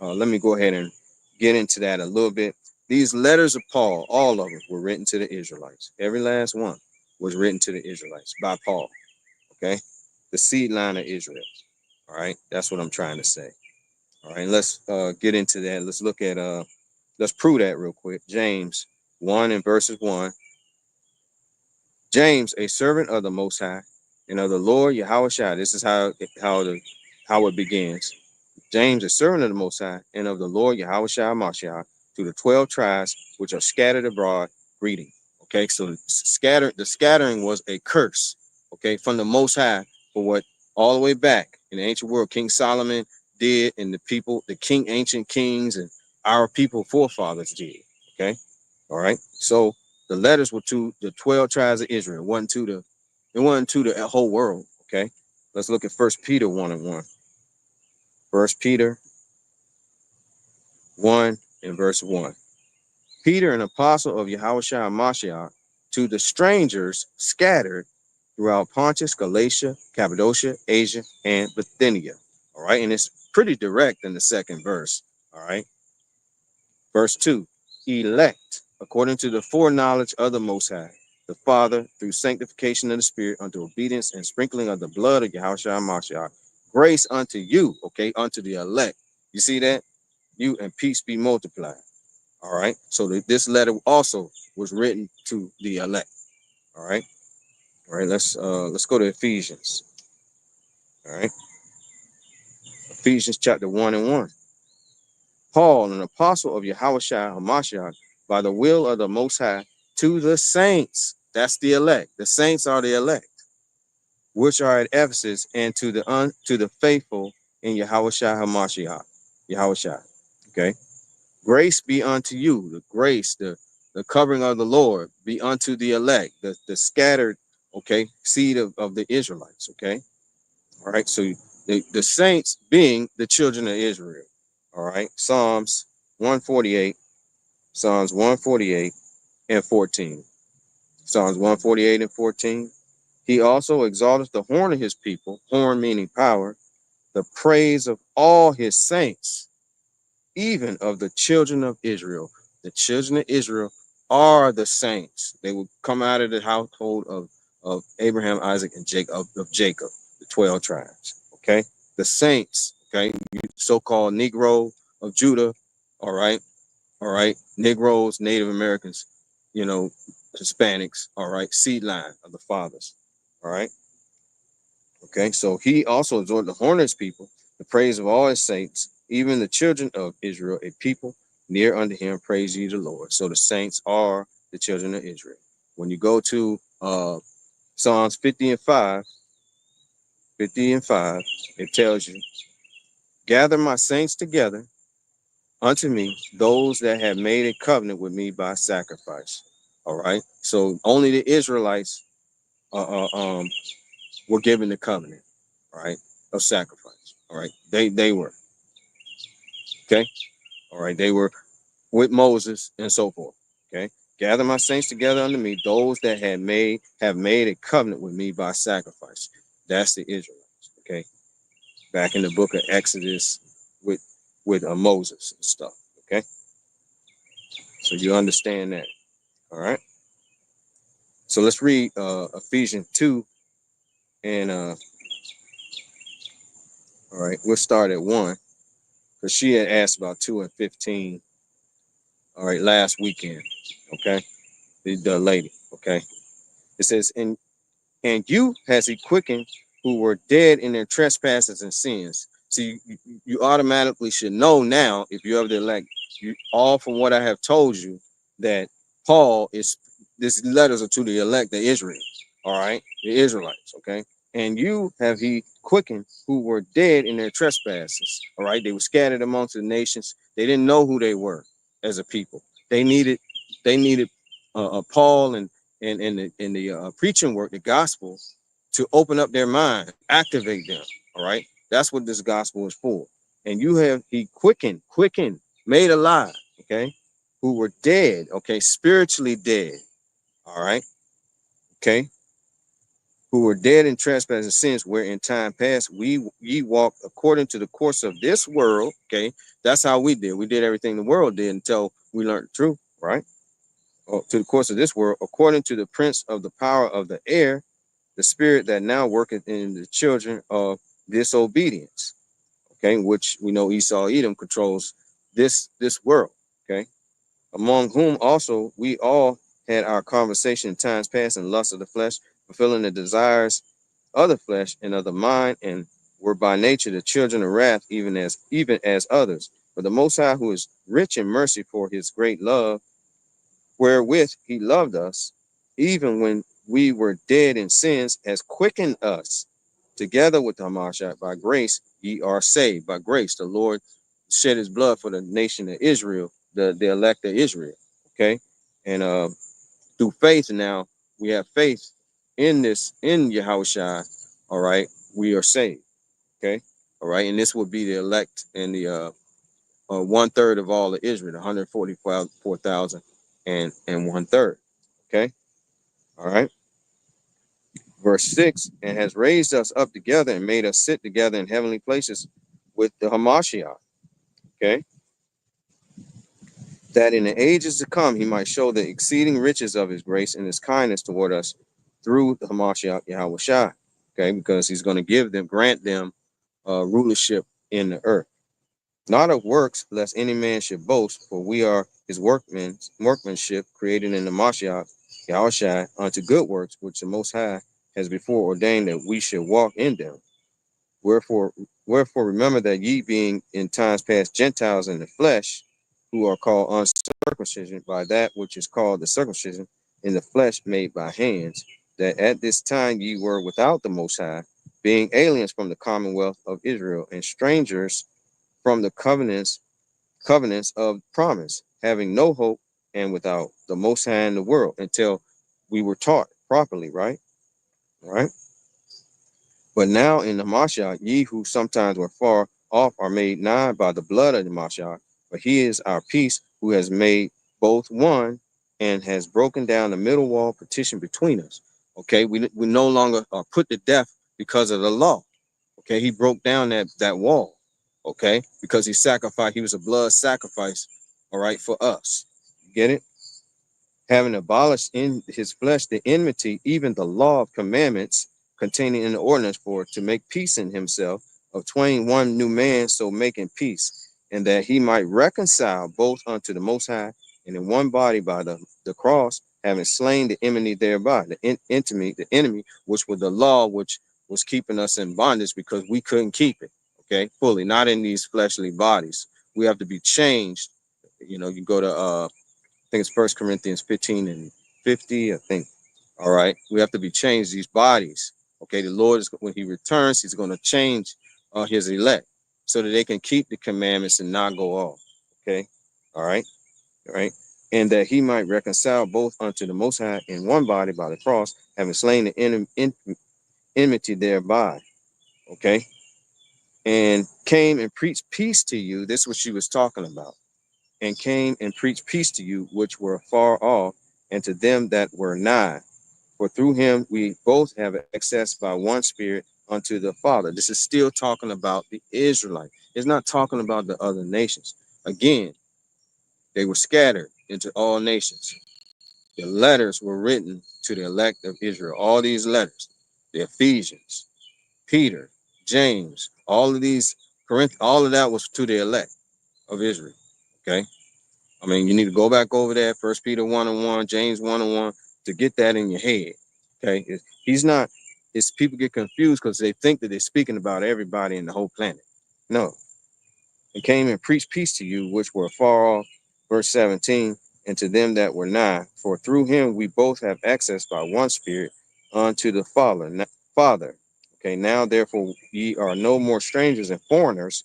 let me go ahead and get into that a little bit. These letters of Paul, all of them were written to the Israelites. Every last one was written to the Israelites by Paul. Okay. The seed line of Israel. All right. That's what I'm trying to say. All right. Let's get into that. Let's look at let's prove that real quick. James 1 and verses 1. James, a servant of the Most High and of the Lord Yahweh Shai. This is how it begins. James, a servant of the Most High, and of the Lord Yahweh Shai Mashiach, to the 12 tribes which are scattered abroad, greeting. Okay, so the scattering was a curse, okay, from the Most High for what all the way back in the ancient world King Solomon did, and the ancient kings, and our people forefathers did. Okay, all right. So the letters were to the 12 tribes of Israel, it wasn't to the whole world. Okay, let's look at First Peter 1 and 1. First Peter 1 and verse 1. Peter, an apostle of Yahushua Mashiach, to the strangers scattered throughout Pontus, Galatia, Cappadocia, Asia, and Bithynia. All right, and it's pretty direct in the second verse. All right, verse 2. Elect according to the foreknowledge of the Most High, the Father, through sanctification of the Spirit, unto obedience and sprinkling of the blood of Yahushua Mashiach. Grace unto you, okay, unto the elect. You see that? You and peace be multiplied. All right. So this letter also was written to the elect. All right. All right. Let's go to Ephesians. All right. Ephesians chapter 1 and 1. Paul, an apostle of Yahushua HaMashiach, by the will of the Most High, to the saints. That's the elect. The saints are the elect, which are at Ephesus, and to the faithful in Yahushua HaMashiach. Yahushua. Okay. Grace be unto you, the grace, the covering of the Lord be unto the elect, the scattered, okay, seed of the Israelites, okay? All right, so the saints being the children of Israel, all right? Psalms 148 and 14. Psalms 148 and 14. He also exalteth the horn of his people, horn meaning power, the praise of all his saints, even of the children of Israel. The children of Israel are the saints. They will come out of the household of Abraham, Isaac, and Jacob, the 12 tribes. Okay. The saints, okay, you so-called Negro of Judah, all right, Negroes, Native Americans, you know, Hispanics, all right, seed line of the fathers. All right. Okay. So he also exhorted the hornets people, the praise of all his saints, even the children of Israel, a people near unto him. Praise ye the Lord. So the saints are the children of Israel. When you go to Psalms 50 and 5, 50 and 5, it tells you, gather my saints together unto me, those that have made a covenant with me by sacrifice. All right. So only the Israelites were given the covenant, right, of sacrifice. All right. They were okay. All right. They were with Moses and so forth. Okay. Gather my saints together unto me, those that have made a covenant with me by sacrifice. That's the Israelites. Okay. Back in the book of Exodus with Moses and stuff. Okay. So you understand that. All right. So let's read Ephesians 2 and all right, we'll start at 1 because she had asked about 2 and 15. All right, last weekend. Okay, the lady. Okay, it says, and you has he quickened who were dead in their trespasses and sins. So you automatically should know now, if you have the elect, you all from what I have told you, that Paul is, this letters are to the elect, the Israel. All right, the Israelites. Okay, and you have he quickened who were dead in their trespasses. All right, they were scattered amongst the nations. They didn't know who they were as a people. They needed Paul and the preaching work, the gospel, to open up their mind, activate them. All right, that's what this gospel is for. And you have he quickened, made alive. Okay, who were dead. Okay, spiritually dead. All right. Okay, who were dead in trespasses and sins, where in time past ye walked according to the course of this world. Okay, that's how we did. We did everything the world did until we learned the truth. Right. To the course of this world, according to the prince of the power of the air, the spirit that now worketh in the children of disobedience. Okay, which we know Esau Edom controls this world. Okay, among whom also we all had our conversation in times past in lust of the flesh, fulfilling the desires of the flesh and of the mind, and were by nature the children of wrath, even as others. But the Most High, who is rich in mercy for his great love, wherewith he loved us, even when we were dead in sins, has quickened us together with Hamashiach. By grace ye are saved. By grace, the Lord shed his blood for the nation of Israel, the elect of Israel. Okay, and through faith now we have faith in Yahushua. All right, we are saved. Okay, all right, and this would be the elect and the 1/3 of all of Israel, the 144,000 and 1/3. Okay, all right. Verse 6, and has raised us up together and made us sit together in heavenly places with the Hamashiach. Okay, that in the ages to come he might show the exceeding riches of his grace and his kindness toward us through the Hamashiach Yahweh Shai. Okay, because he's going to grant them rulership in the earth. Not of works, lest any man should boast, for we are his workmanship, created in the Mashiach, Yahushai, unto good works, which the Most High has before ordained that we should walk in them. Wherefore, remember that ye being in times past Gentiles in the flesh, who are called uncircumcision by that which is called the circumcision in the flesh made by hands, that at this time ye were without the Most High, being aliens from the commonwealth of Israel and strangers from the covenants of promise, having no hope and without the Most High in the world, until we were taught properly, right? All right. But now in the Mashiach, ye who sometimes were far off are made nigh by the blood of the Mashiach. But he is our peace, who has made both one and has broken down the middle wall partition between us. Okay, we no longer are put to death because of the law. Okay, he broke down that wall. Okay, because he sacrificed, he was a blood sacrifice. All right, for us. Get it? Having abolished in his flesh the enmity, even the law of commandments containing in the ordinance, for to make peace in himself of twain one new man, so making peace, and that he might reconcile both unto the Most High and in one body by the cross, having slain the enemy thereby, the enemy, which was the law, which was keeping us in bondage because we couldn't keep it. okay, fully, not in these fleshly bodies. We have to be changed. You go to I think it's 1 Corinthians 15 and 50, I think. All right. We have to be changed, these bodies. Okay. The Lord is, when he returns, he's going to change his elect so that they can keep the commandments and not go off. Okay. All right. All right. And that he might reconcile both unto the Most High in one body by the cross, having slain the enmity thereby. Okay. And came and preached peace to you. This is what she was talking about. And came and preached peace to you which were far off, and to them that were nigh. For through him we both have access by one Spirit unto the Father. This is still talking about the Israelite. It's not talking about the other nations. Again, they were scattered into all nations. The letters were written to the elect of Israel. All these letters, the Ephesians, Peter, James, all of these, Corinth, all of that was to the elect of Israel. Okay. I mean, you need to go back over there, 1 Peter 1:1, James 1:1, to get that in your head. Okay. He's not, it's people get confused because they think that they're speaking about everybody in the whole planet. No. He came and preached peace to you, which were far off, verse 17, and to them that were nigh. For through him we both have access by one Spirit unto the Father. Okay, now therefore ye are no more strangers and foreigners,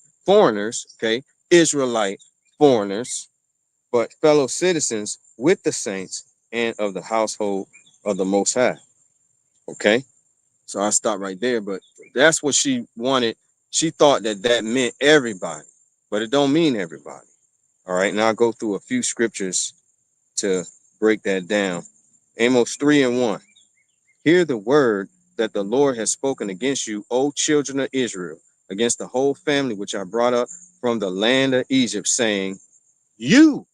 okay, Israelite foreigners, but fellow citizens with the saints and of the household of the Most High. Okay, so I stop right there, but that's what she wanted. She thought that that meant everybody, but it don't mean everybody. All right, now I'll go through a few scriptures to break that down. Amos 3:1. Hear the word that the Lord has spoken against you, O children of Israel, against the whole family which I brought up from the land of Egypt, saying, you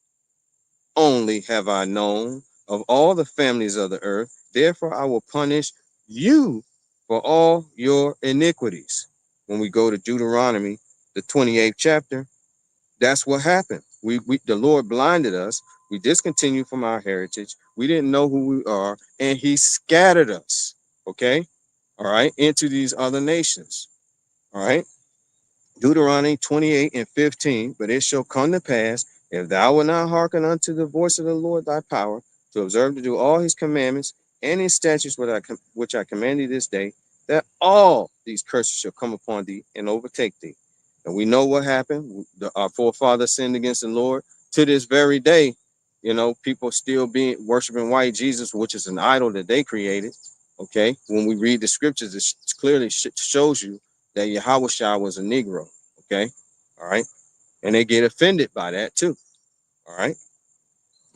only have I known of all the families of the earth. Therefore, I will punish you for all your iniquities. When we go to Deuteronomy, the 28th chapter, that's what happened. The Lord blinded us. We discontinued from our heritage. We didn't know who we are, and he scattered us. Okay. All right. Into these other nations. All right. Deuteronomy 28:15, but it shall come to pass, if thou wilt not hearken unto the voice of the Lord thy power, to observe to do all his commandments and his statutes which I command thee this day, that all these curses shall come upon thee and overtake thee. And we know what happened. Our forefathers sinned against the Lord. To this very day, people still being worshiping white Jesus, which is an idol that they created. Okay, when we read the scriptures, it clearly shows you that Yahweh Shah was a Negro. Okay. All right. And they get offended by that too. All right.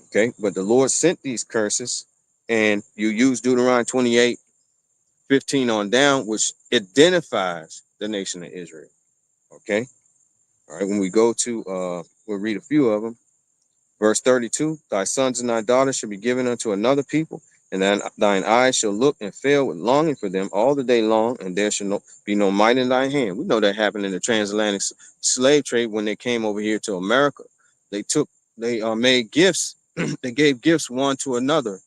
Okay. But the Lord sent these curses, and you use Deuteronomy 28:15 on down, which identifies the nation of Israel. Okay. All right. When we go to, we'll read a few of them. Verse 32, thy sons and thy daughters shall be given unto another people, and then thine eyes shall look and fail with longing for them all the day long, and there shall be no might in thy hand. We know that happened in the transatlantic slave trade when they came over here to America. They made gifts. They gave gifts one to another,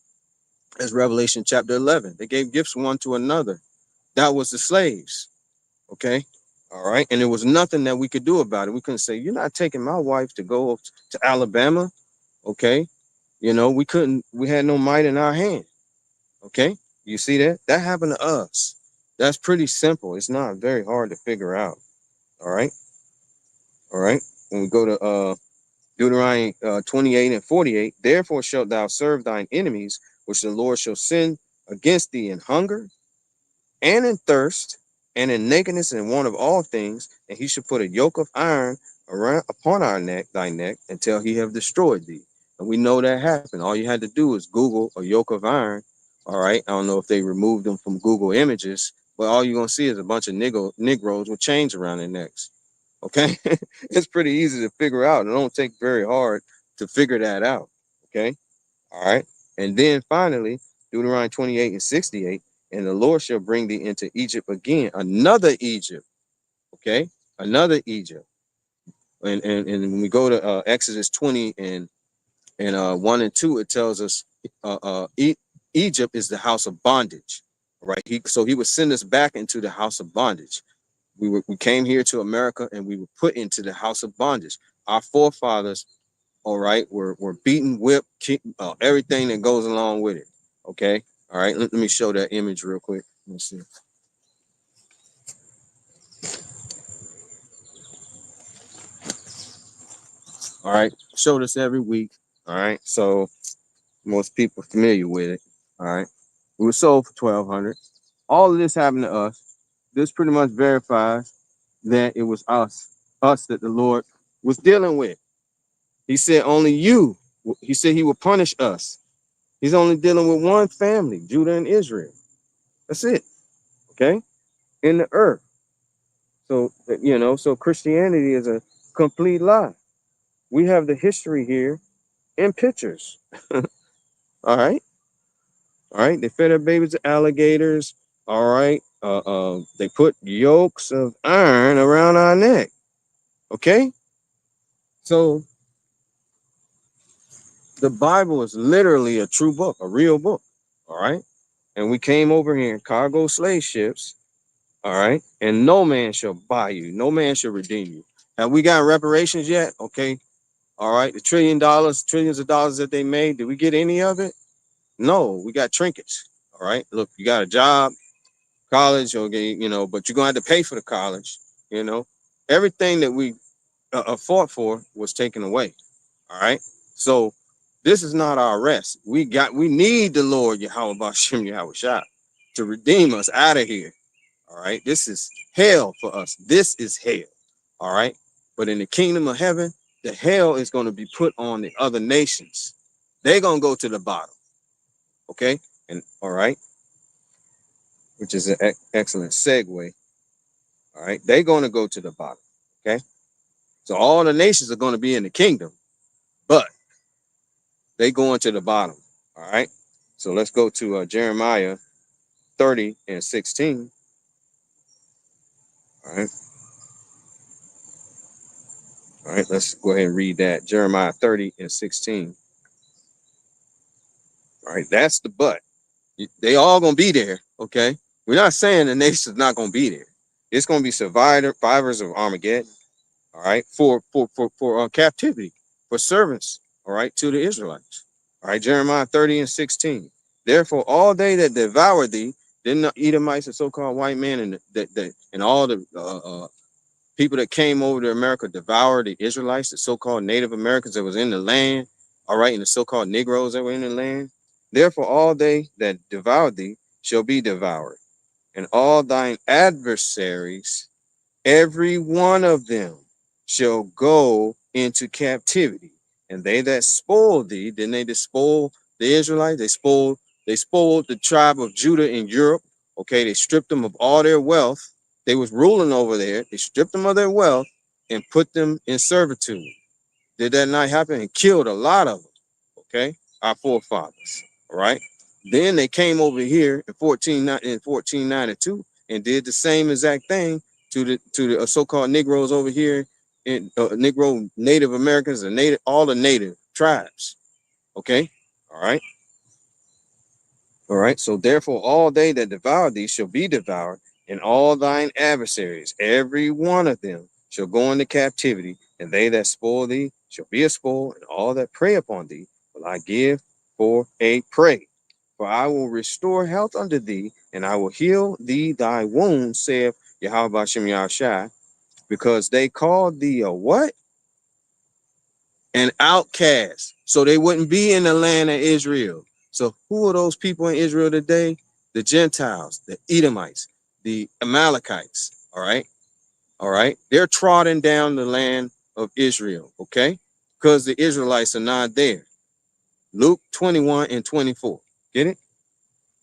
as Revelation chapter 11. They gave gifts one to another. That was the slaves. Okay. All right. And there was nothing that we could do about it. We couldn't say, you're not taking my wife to go to Alabama. Okay. We had no might in our hand. Okay. You see that? That happened to us. That's pretty simple. It's not very hard to figure out. All right. All right. When we go to Deuteronomy 28:48, therefore shalt thou serve thine enemies, which the Lord shall send against thee in hunger and in thirst and in nakedness and want of all things, and he shall put a yoke of iron around upon thy neck, until he have destroyed thee. And we know that happened. All you had to do is Google a yoke of iron. All right. I don't know if they removed them from Google Images, but all you're gonna see is a bunch of Negroes with chains around their necks. Okay. It's pretty easy to figure out. It don't take very hard to figure that out. Okay. All right. And then finally, Deuteronomy 28:68, and the Lord shall bring thee into Egypt again, another Egypt. Okay. Another Egypt. And when we go to Exodus 20 and 1 and 2, it tells us Egypt is the house of bondage. Right. So he would send us back into the house of bondage. We came here to America and we were put into the house of bondage. Our forefathers, all right, were beaten, whipped, kicked, everything that goes along with it. Okay, all right. Let me show that image real quick. Let me see. All right, show this every week. All right, so most people are familiar with it. All right, we were sold for 1,200. All of this happened to us. This pretty much verifies that it was us that the Lord was dealing with. He said, only you, he said he would punish us. He's only dealing with one family, Judah and Israel. That's it. Okay. In the earth. So, so Christianity is a complete lie. We have the history here in pictures. All right. All right. They fed their babies to alligators. All right. They put yokes of iron around our neck. Okay. So the Bible is literally a true book, a real book. All right. And we came over here in cargo slave ships. All right. And no man shall buy you, no man shall redeem you. Have we got reparations yet? Okay. All right. The trillions of dollars that they made, did we get any of it? No, we got trinkets. All right. Look, you got a job, college, okay, but you're going to have to pay for the college. You know, everything that we fought for was taken away. All right. So this is not our rest. We need the Lord Yahweh Bashem Yahweh Shah to redeem us out of here. All right. This is hell for us. This is hell. All right. But in the kingdom of heaven, the hell is going to be put on the other nations. They're going to go to the bottom. Okay. And all right. Which is an excellent segue. All right. They're going to go to the bottom. Okay. So all the nations are going to be in the kingdom, but they going to the bottom. All right. So let's go to Jeremiah 30 and 16. All right. All right. Let's go ahead and read that. Jeremiah 30 and 16. All right. That's the but. They all going to be there. Okay. We're not saying the nation's not going to be there. It's going to be survivors of Armageddon. All right. For captivity, for servants. All right. To the Israelites. All right. Jeremiah 30 and 16. Therefore, all they that devour thee, then the Edomites, the so-called white man, and all the people that came over to America devoured the Israelites, the so-called Native Americans that was in the land. All right, and the so-called Negroes that were in the land. Therefore, all they that devour thee shall be devoured, and all thine adversaries, every one of them, shall go into captivity. And they that spoil thee, then they despoil the Israelites. They spoiled the tribe of Judah in Europe. Okay, they stripped them of all their wealth. They was ruling over there. They stripped them of their wealth and put them in servitude. Did that not happen? And killed a lot of them. Okay, our forefathers. All right. Then they came over here in 1492 and did the same exact thing to the so-called Negroes over here in Negro Native Americans and native all the native tribes. Okay. All right. All right. So therefore, all they that devour thee shall be devoured, and all thine adversaries, every one of them, shall go into captivity, and they that spoil thee shall be a spoil, and all that prey upon thee will I give for a prey. For I will restore health unto thee, and I will heal thee thy wounds, saith Yahweh Bashem Yahushai, because they called thee a what? An outcast. So they wouldn't be in the land of Israel. So who are those people in Israel today? The Gentiles, the Edomites, the Amalekites. All right. All right. They're trotting down the land of Israel. Okay. Because the Israelites are not there. Luke 21 and 24. Get it?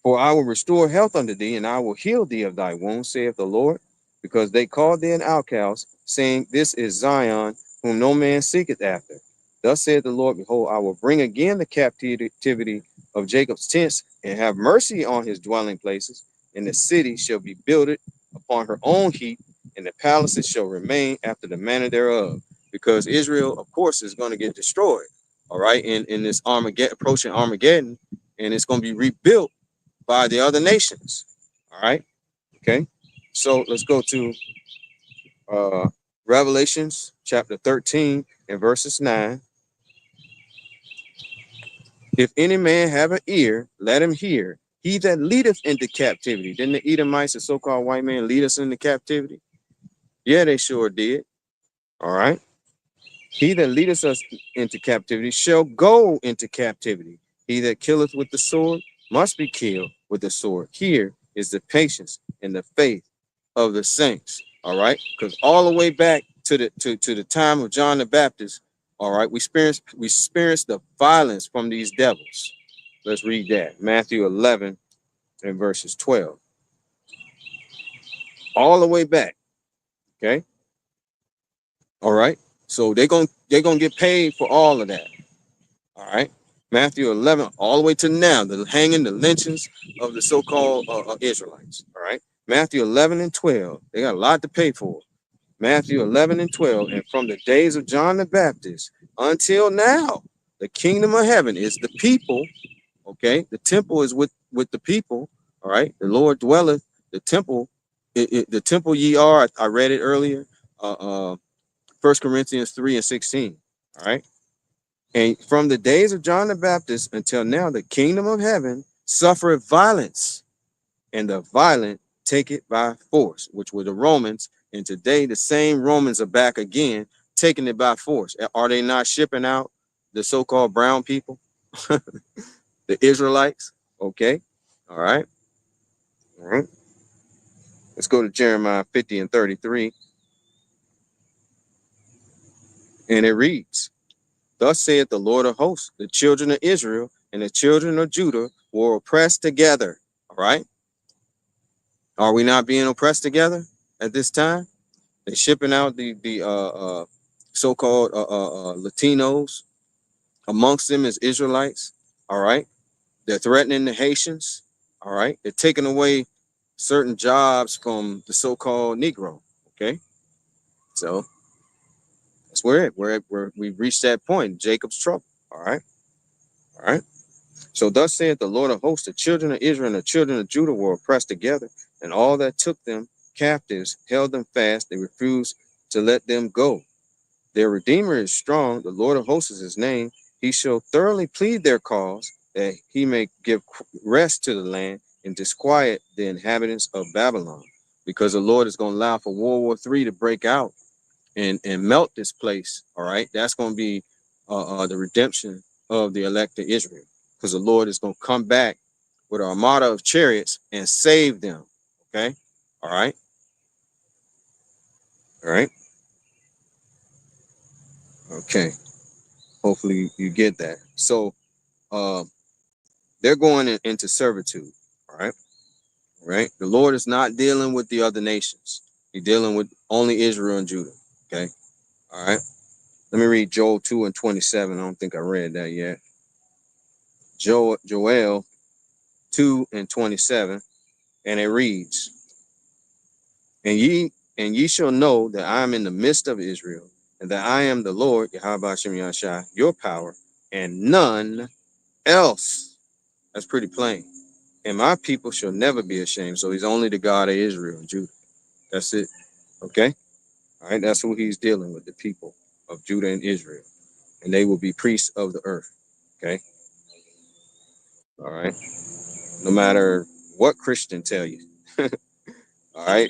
For I will restore health unto thee, and I will heal thee of thy wounds, saith the Lord, because they called thee an outcast, saying, This is Zion, whom no man seeketh after. Thus saith the Lord, Behold, I will bring again the captivity of Jacob's tents, and have mercy on his dwelling places, and the city shall be builded upon her own heap, and the palaces shall remain after the manner thereof. Because Israel, of course, is going to get destroyed, all right, in this Armageddon, approaching Armageddon, and it's going to be rebuilt by the other nations. All right. Okay. So let's go to Uh, Revelations chapter 13 and verses 9. If any man have an ear, let him hear. He that leadeth into captivity. Didn't the Edomites, the so-called white man, lead us into captivity? Yeah, they sure did. All right. He that leadeth us into captivity shall go into captivity. He that killeth with the sword must be killed with the sword. Here is the patience and the faith of the saints. All right, because all the way back to the time of John the Baptist, all right, we experienced the violence from these devils. Let's read that. Matthew 11 and verses 12. All the way back. Okay. All right. So they're gonna get paid for all of that. All right. Matthew 11, all the way to now, the hanging, the lynchings of the so-called Israelites. All right. Matthew 11 and 12, they got a lot to pay for. Matthew 11 and 12, and from the days of John the Baptist until now, the kingdom of heaven is the people. Okay. The temple is with the people. All right. The Lord dwelleth, the temple, the temple ye are. I read it earlier. 1 Corinthians 3 and 16. All right. And from the days of John the Baptist until now, the kingdom of heaven suffereth violence, and the violent take it by force, which were the Romans. And today, the same Romans are back again, taking it by force. Are they not shipping out the so-called brown people, the Israelites? Okay. All right. All right. Let's go to Jeremiah 50 and 33. And it reads, Thus saith the Lord of hosts, the children of Israel and the children of Judah were oppressed together. All right. Are we not being oppressed together at this time? They're shipping out the so-called Latinos. Amongst them is Israelites. All right. They're threatening the Haitians. All right. They're taking away certain jobs from the so-called Negro. Okay. So that's where we've reached that point. Jacob's trouble. All right. All right. So thus saith the Lord of hosts, the children of Israel and the children of Judah were oppressed together, and all that took them captives held them fast. They refused to let them go. Their Redeemer is strong. The Lord of hosts is his name. He shall thoroughly plead their cause, that he may give rest to the land and disquiet the inhabitants of Babylon. Because the Lord is going to allow for World War III to break out and melt this place. All right. That's going to be the redemption of the elect of Israel. Because the Lord is going to come back with an armada of chariots and save them. Okay. All right. All right. Okay. Hopefully you get that. So they're going into servitude. All right. All right. The Lord is not dealing with the other nations. He's dealing with only Israel and Judah. Okay. All right. Let me read Joel 2 and 27. I don't think I read that yet. Joel 2 and 27. And it reads, and ye shall know that I am in the midst of Israel, and that I am the Lord, Yahweh Hashem Yahshua, your power, and none else. That's pretty plain. And my people shall never be ashamed. So he's only the God of Israel and Judah. That's it. Okay. All right. That's who he's dealing with, the people of Judah and Israel. And they will be priests of the earth. Okay. All right. No matter what Christian tell you. All right.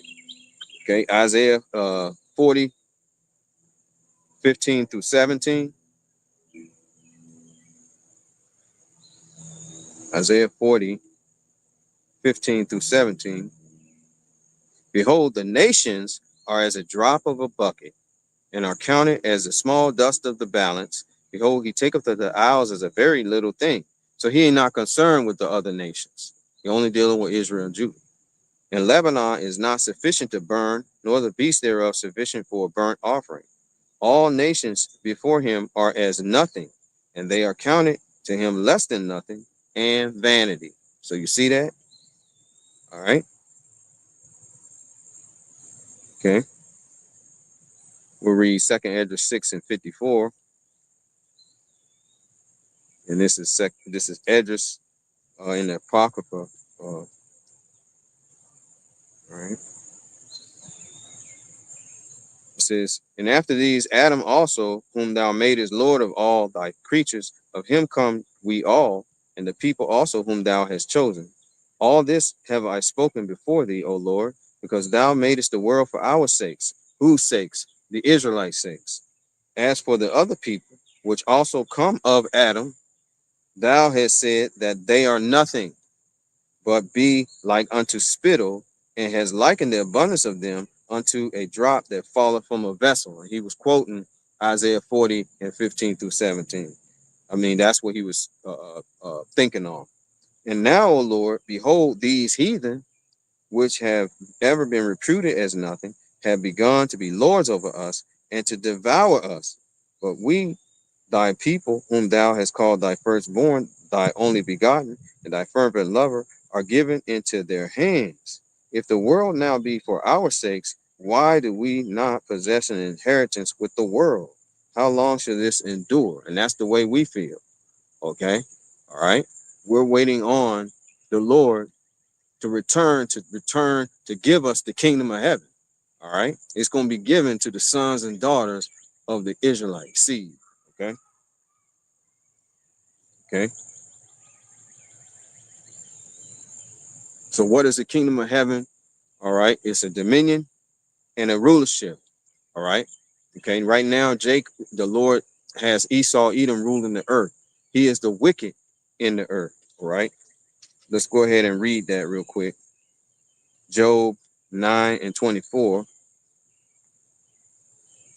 Okay. Isaiah 40, 15 through 17. Isaiah 40, 15 through 17. Behold, the nations are as a drop of a bucket, and are counted as the small dust of the balance. Behold, he taketh the isles as a very little thing. So he ain't not concerned with the other nations. He only dealing with Israel and Judah. And Lebanon is not sufficient to burn, nor the beast thereof sufficient for a burnt offering. All nations before him are as nothing, and they are counted to him less than nothing and vanity. So you see that? All right. Okay. We'll read Second Esdras 6 and 54. And this is Esdras in the Apocrypha. All right. says, and after these, Adam also, whom thou madest Lord of all thy creatures, of him come we all, and the people also whom thou hast chosen. All this have I spoken before thee, O Lord, because thou madest the world for our sakes. Whose sakes? The Israelites' sakes. As for the other people, which also come of Adam, thou hast said that they are nothing, but be like unto spittle, and has likened the abundance of them unto a drop that falleth from a vessel. And he was quoting Isaiah 40 and 15 through 17. I mean, that's what he was thinking on. And now, O Lord, behold, these heathen, which have ever been reputed as nothing, have begun to be lords over us and to devour us. But we, thy people, whom thou hast called thy firstborn, thy only begotten, and thy fervent lover, are given into their hands. If the world now be for our sakes, why do we not possess an inheritance with the world? How long shall this endure? And that's the way we feel. Okay. All right. We're waiting on the Lord to return to give us the kingdom of heaven. All right. It's going to be given to the sons and daughters of the Israelite seed. Okay. Okay. So what is the kingdom of heaven? All right. It's a dominion and a rulership. All right. Okay. Right now, the Lord has Esau, Edom ruling the earth. He is the wicked in the earth. All right. Let's go ahead and read that real quick. Job 9 and 24.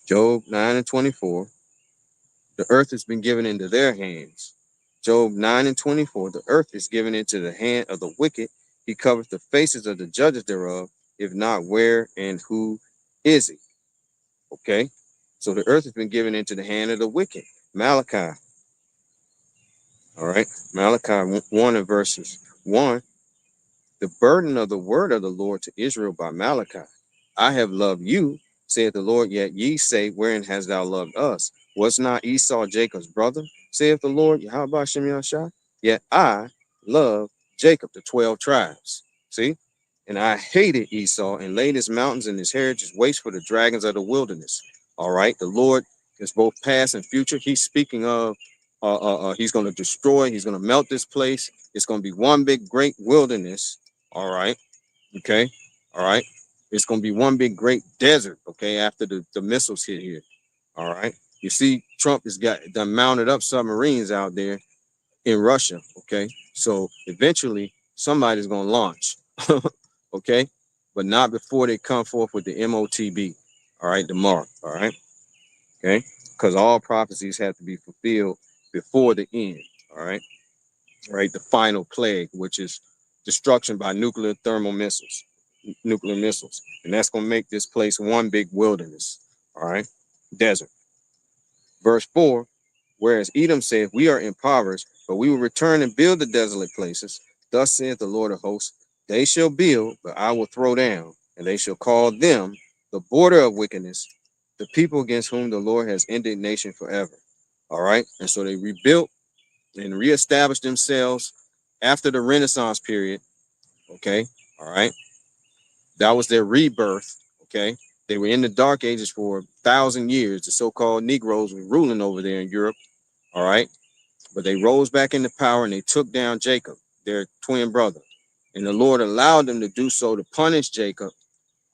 Job 9 and 24. The earth has been given into their hands. Job 9 and 24. The earth is given into the hand of the wicked. He covers the faces of the judges thereof. If not, where and who is he? Okay. So the earth has been given into the hand of the wicked. Malachi. All right. Malachi 1 and verses 1. The burden of the word of the Lord to Israel by Malachi. I have loved you, saith the Lord, yet ye say, wherein hast thou loved us? Was not Esau Jacob's brother, saith the Lord? How about Shimei Shah? Yet I love Jacob, the 12 tribes. See? And I hated Esau and laid his mountains and his heritage waste for the dragons of the wilderness. All right. The Lord is both past and future. He's speaking of he's going to destroy, he's going to melt this place. It's going to be one big great wilderness. All right. Okay. All right. It's going to be one big great desert. Okay. After the missiles hit here. All right. You see, Trump has got the mounted up submarines out there in Russia. Okay. So eventually somebody's going to launch. Okay. But not before they come forth with the MOTB. All right. The mark. All right. Okay. Because all prophecies have to be fulfilled before the end. All right. Right. The final plague, which is destruction by nuclear missiles, and that's going to make this place one big wilderness. All right. Desert. Verse 4. Whereas Edom said, we are impoverished, but we will return and build the desolate places. Thus saith the Lord of hosts, they shall build, but I will throw down, and they shall call them the border of wickedness, the people against whom the Lord has indignation forever. All right. And so they rebuilt and reestablished themselves after the Renaissance period. Okay. All right. That was their rebirth. Okay. They were in the dark ages for 1,000 years. The so-called Negroes were ruling over there in Europe. All right. But they rose back into power and they took down Jacob, their twin brother. And the Lord allowed them to do so to punish Jacob,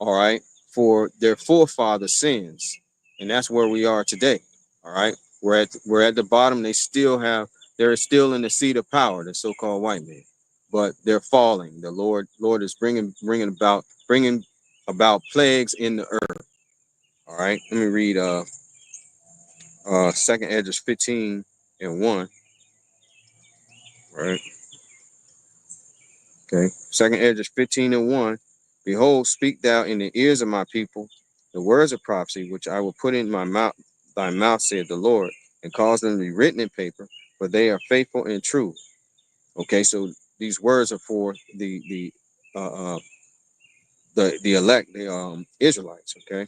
all right, for their forefathers' sins. And that's where we are today. All right. We're at the bottom. They're still in the seat of power, the so-called white man. But they're falling. The Lord is bringing about plagues in the earth. All right. Let me read Second Esdras 15 and 1. All right. Okay. Second Esdras 15 and 1. Behold, speak thou in the ears of my people the words of prophecy, which I will put in my mouth, thy mouth, saith the Lord, and cause them to be written in paper, for they are faithful and true. Okay, so these words are for the elect, the Israelites. Okay.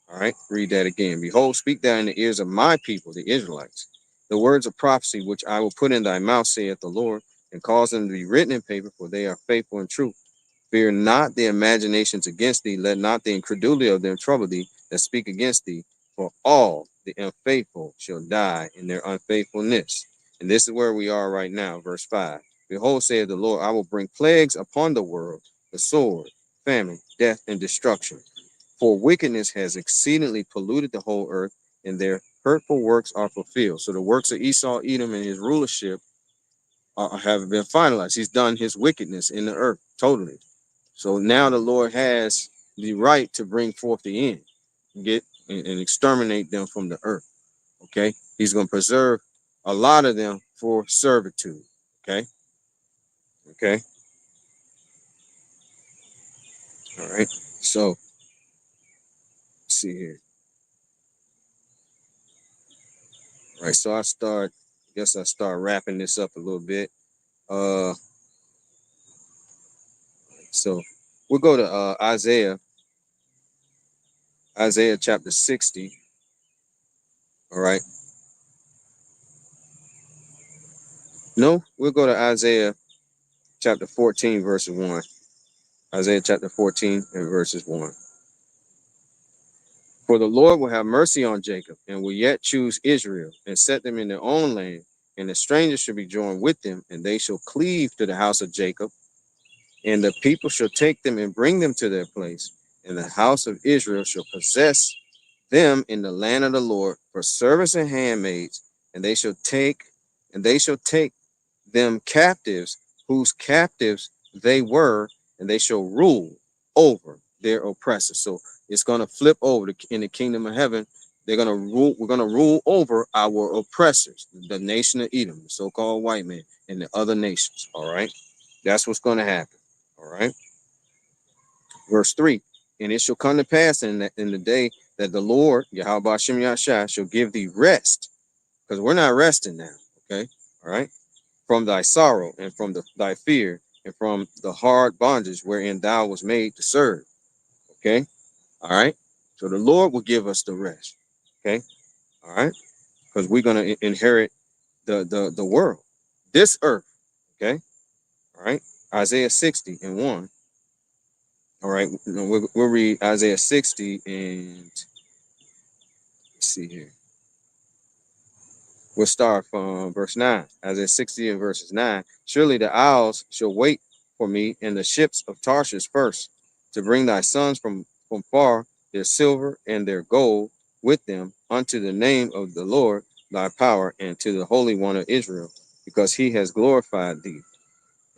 All right. Read that again. Behold, speak thou in the ears of my people, the Israelites, the words of prophecy, which I will put in thy mouth, saith the Lord, and cause them to be written in paper, for they are faithful and true. Fear not the imaginations against thee, let not the incredulity of them trouble thee, that speak against thee, for all the unfaithful shall die in their unfaithfulness. And this is where we are right now, verse 5. Behold, saith the Lord, I will bring plagues upon the world, the sword, famine, death, and destruction. For wickedness has exceedingly polluted the whole earth, and their hurtful works are fulfilled. So the works of Esau, Edom, and his rulership have been finalized. He's done his wickedness in the earth totally. So now the Lord has the right to bring forth the end, get and exterminate them from the earth. Okay, He's going to preserve a lot of them for servitude. Okay, okay, all right. So let's see here. All right, so I guess I start wrapping this up a little bit. So we'll go to Isaiah chapter 60. All right. No, we'll go to Isaiah chapter 14, verses 1. Isaiah chapter 14 and verses 1. For the Lord will have mercy on Jacob, and will yet choose Israel, and set them in their own land, and the strangers shall be joined with them, and they shall cleave to the house of Jacob, and the people shall take them and bring them to their place, and the house of Israel shall possess them in the land of the Lord for servants and handmaids, and they shall take them captives, whose captives they were, and they shall rule over their oppressors. So it's going to flip over in the kingdom of heaven. They're going to rule. We're going to rule over our oppressors, the nation of Edom, the so-called white man, and the other nations. All right, that's what's going to happen. All right, verse 3. And it shall come to pass in the day that the Lord, Yahweh Shem Yahshua, shall give thee rest, because we're not resting now. Okay, all right, from thy sorrow and from thy fear and from the hard bondage wherein thou was made to serve. Okay, all right. So the Lord will give us the rest. Okay, all right, because we're gonna inherit the world, this earth. Okay, all right. Isaiah 60 and 1. All right, we'll read Isaiah 60 and let's see here. We'll start from verse 9. Isaiah 60 and verses 9. Surely the isles shall wait for me, and the ships of Tarshish first, to bring thy sons from far, their silver and their gold with them, unto the name of the Lord thy power, and to the Holy One of Israel, because he has glorified thee.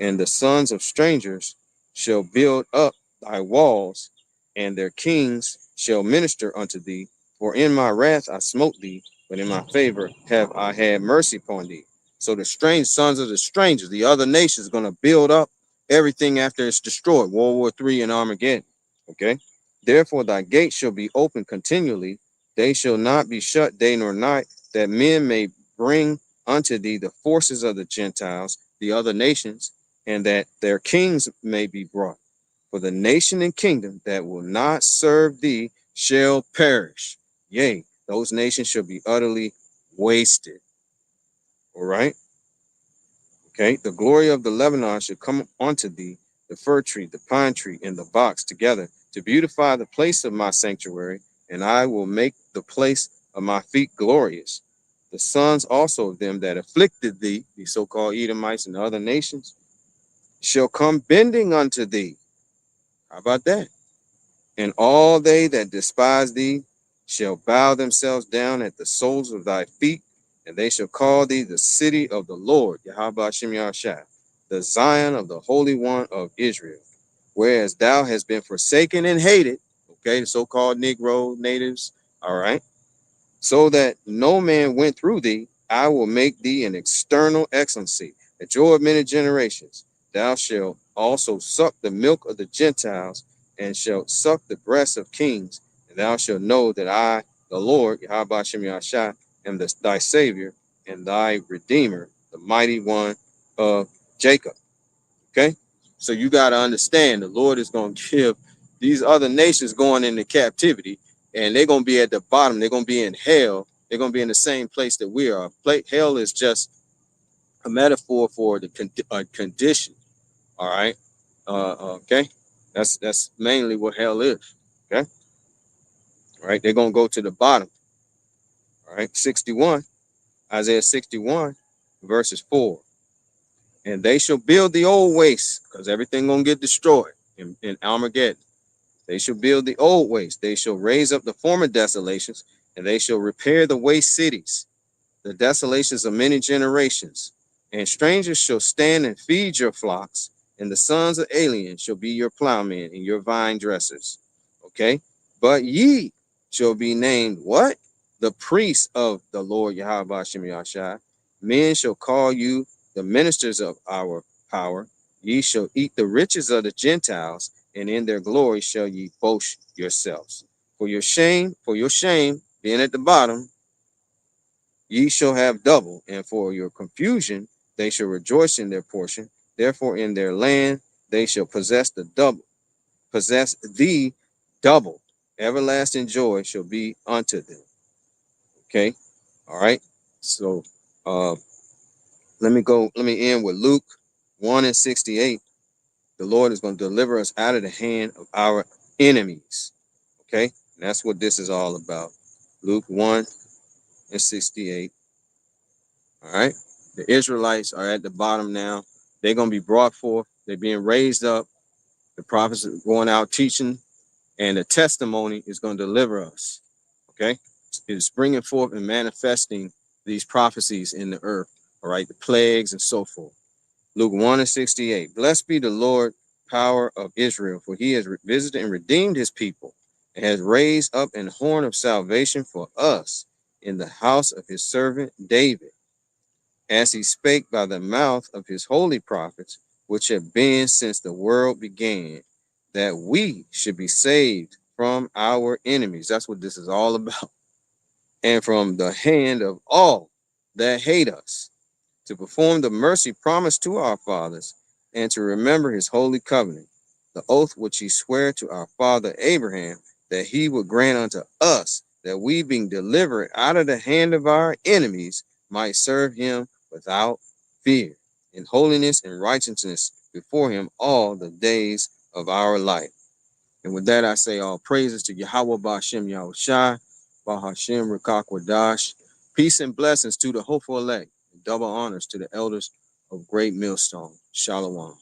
And the sons of strangers shall build up thy walls, and their kings shall minister unto thee. For in my wrath I smote thee, but in my favor have I had mercy upon thee. So the strange sons of the strangers, the other nations, going to build up everything after it's destroyed. World War III and Armageddon. Okay. Therefore thy gates shall be open continually; they shall not be shut day nor night, that men may bring unto thee the forces of the Gentiles, the other nations, and that their kings may be brought. For the nation and kingdom that will not serve thee shall perish. Yea, those nations shall be utterly wasted. All right. Okay. The glory of the Lebanon shall come unto thee, the fir tree, the pine tree, and the box together, to beautify the place of my sanctuary, and I will make the place of my feet glorious. The sons also of them that afflicted thee, the so-called Edomites and other nations, shall come bending unto thee. How about that? And all they that despise thee shall bow themselves down at the soles of thy feet, and they shall call thee the city of the Lord, Yahweh Shem Yahshua, the Zion of the Holy One of Israel. Whereas thou hast been forsaken and hated, okay, the so-called Negro natives, all right, so that no man went through thee, I will make thee an external excellency, a joy of many generations. Thou shalt also suck the milk of the Gentiles, and shalt suck the breasts of kings, and thou shalt know that I, the Lord, Yahweh Shem Yahshua, am thy Savior and thy Redeemer, the mighty one of Jacob. Okay? So you got to understand the Lord is going to give these other nations going into captivity, and they're going to be at the bottom. They're going to be in hell. They're going to be in the same place that we are. Hell is just a metaphor for the condition. All right. Okay. That's mainly what hell is. Okay. All right, they're gonna go to the bottom. All right, 61, Isaiah 61, verses 4. And they shall build the old waste, because everything gonna get destroyed in Armageddon. They shall build the old waste. They shall raise up the former desolations, and they shall repair the waste cities, the desolations of many generations. And strangers shall stand and feed your flocks, and the sons of aliens shall be your plowmen and your vine dressers. Okay? But ye shall be named what? The priests of the Lord Yahweh Shem Yahshai. Men shall call you the ministers of our power. Ye shall eat the riches of the Gentiles, and in their glory shall ye boast yourselves. For your shame, being at the bottom, ye shall have double, and for your confusion they shall rejoice in their portion. Therefore, in their land they shall possess the double. Everlasting joy shall be unto them. Okay, all right. So, uh, let me end with Luke 1:68. The Lord is going to deliver us out of the hand of our enemies. Okay, and that's what this is all about. Luke 1:68. All right. The Israelites are at the bottom now. They're going to be brought forth. They're being raised up. The prophets are going out teaching, and the testimony is going to deliver us. Okay. It's bringing forth and manifesting these prophecies in the earth. All right. The plagues and so forth. Luke 1:68. Blessed be the Lord, power of Israel, for he has visited and redeemed his people and has raised up an horn of salvation for us in the house of his servant David, as he spake by the mouth of his holy prophets, which have been since the world began, that we should be saved from our enemies. That's what this is all about. And from the hand of all that hate us, to perform the mercy promised to our fathers, and to remember his holy covenant, the oath which he sware to our father Abraham, that he would grant unto us, that we, being delivered out of the hand of our enemies, might serve him without fear, in holiness and righteousness before him all the days of our life. And with that, I say all praises to Yahweh Ba'ashem Yahushai, Bahashem Rakak Wadash. Peace and blessings to the hopeful elect. Double honors to the elders of Great Millstone. Shalom.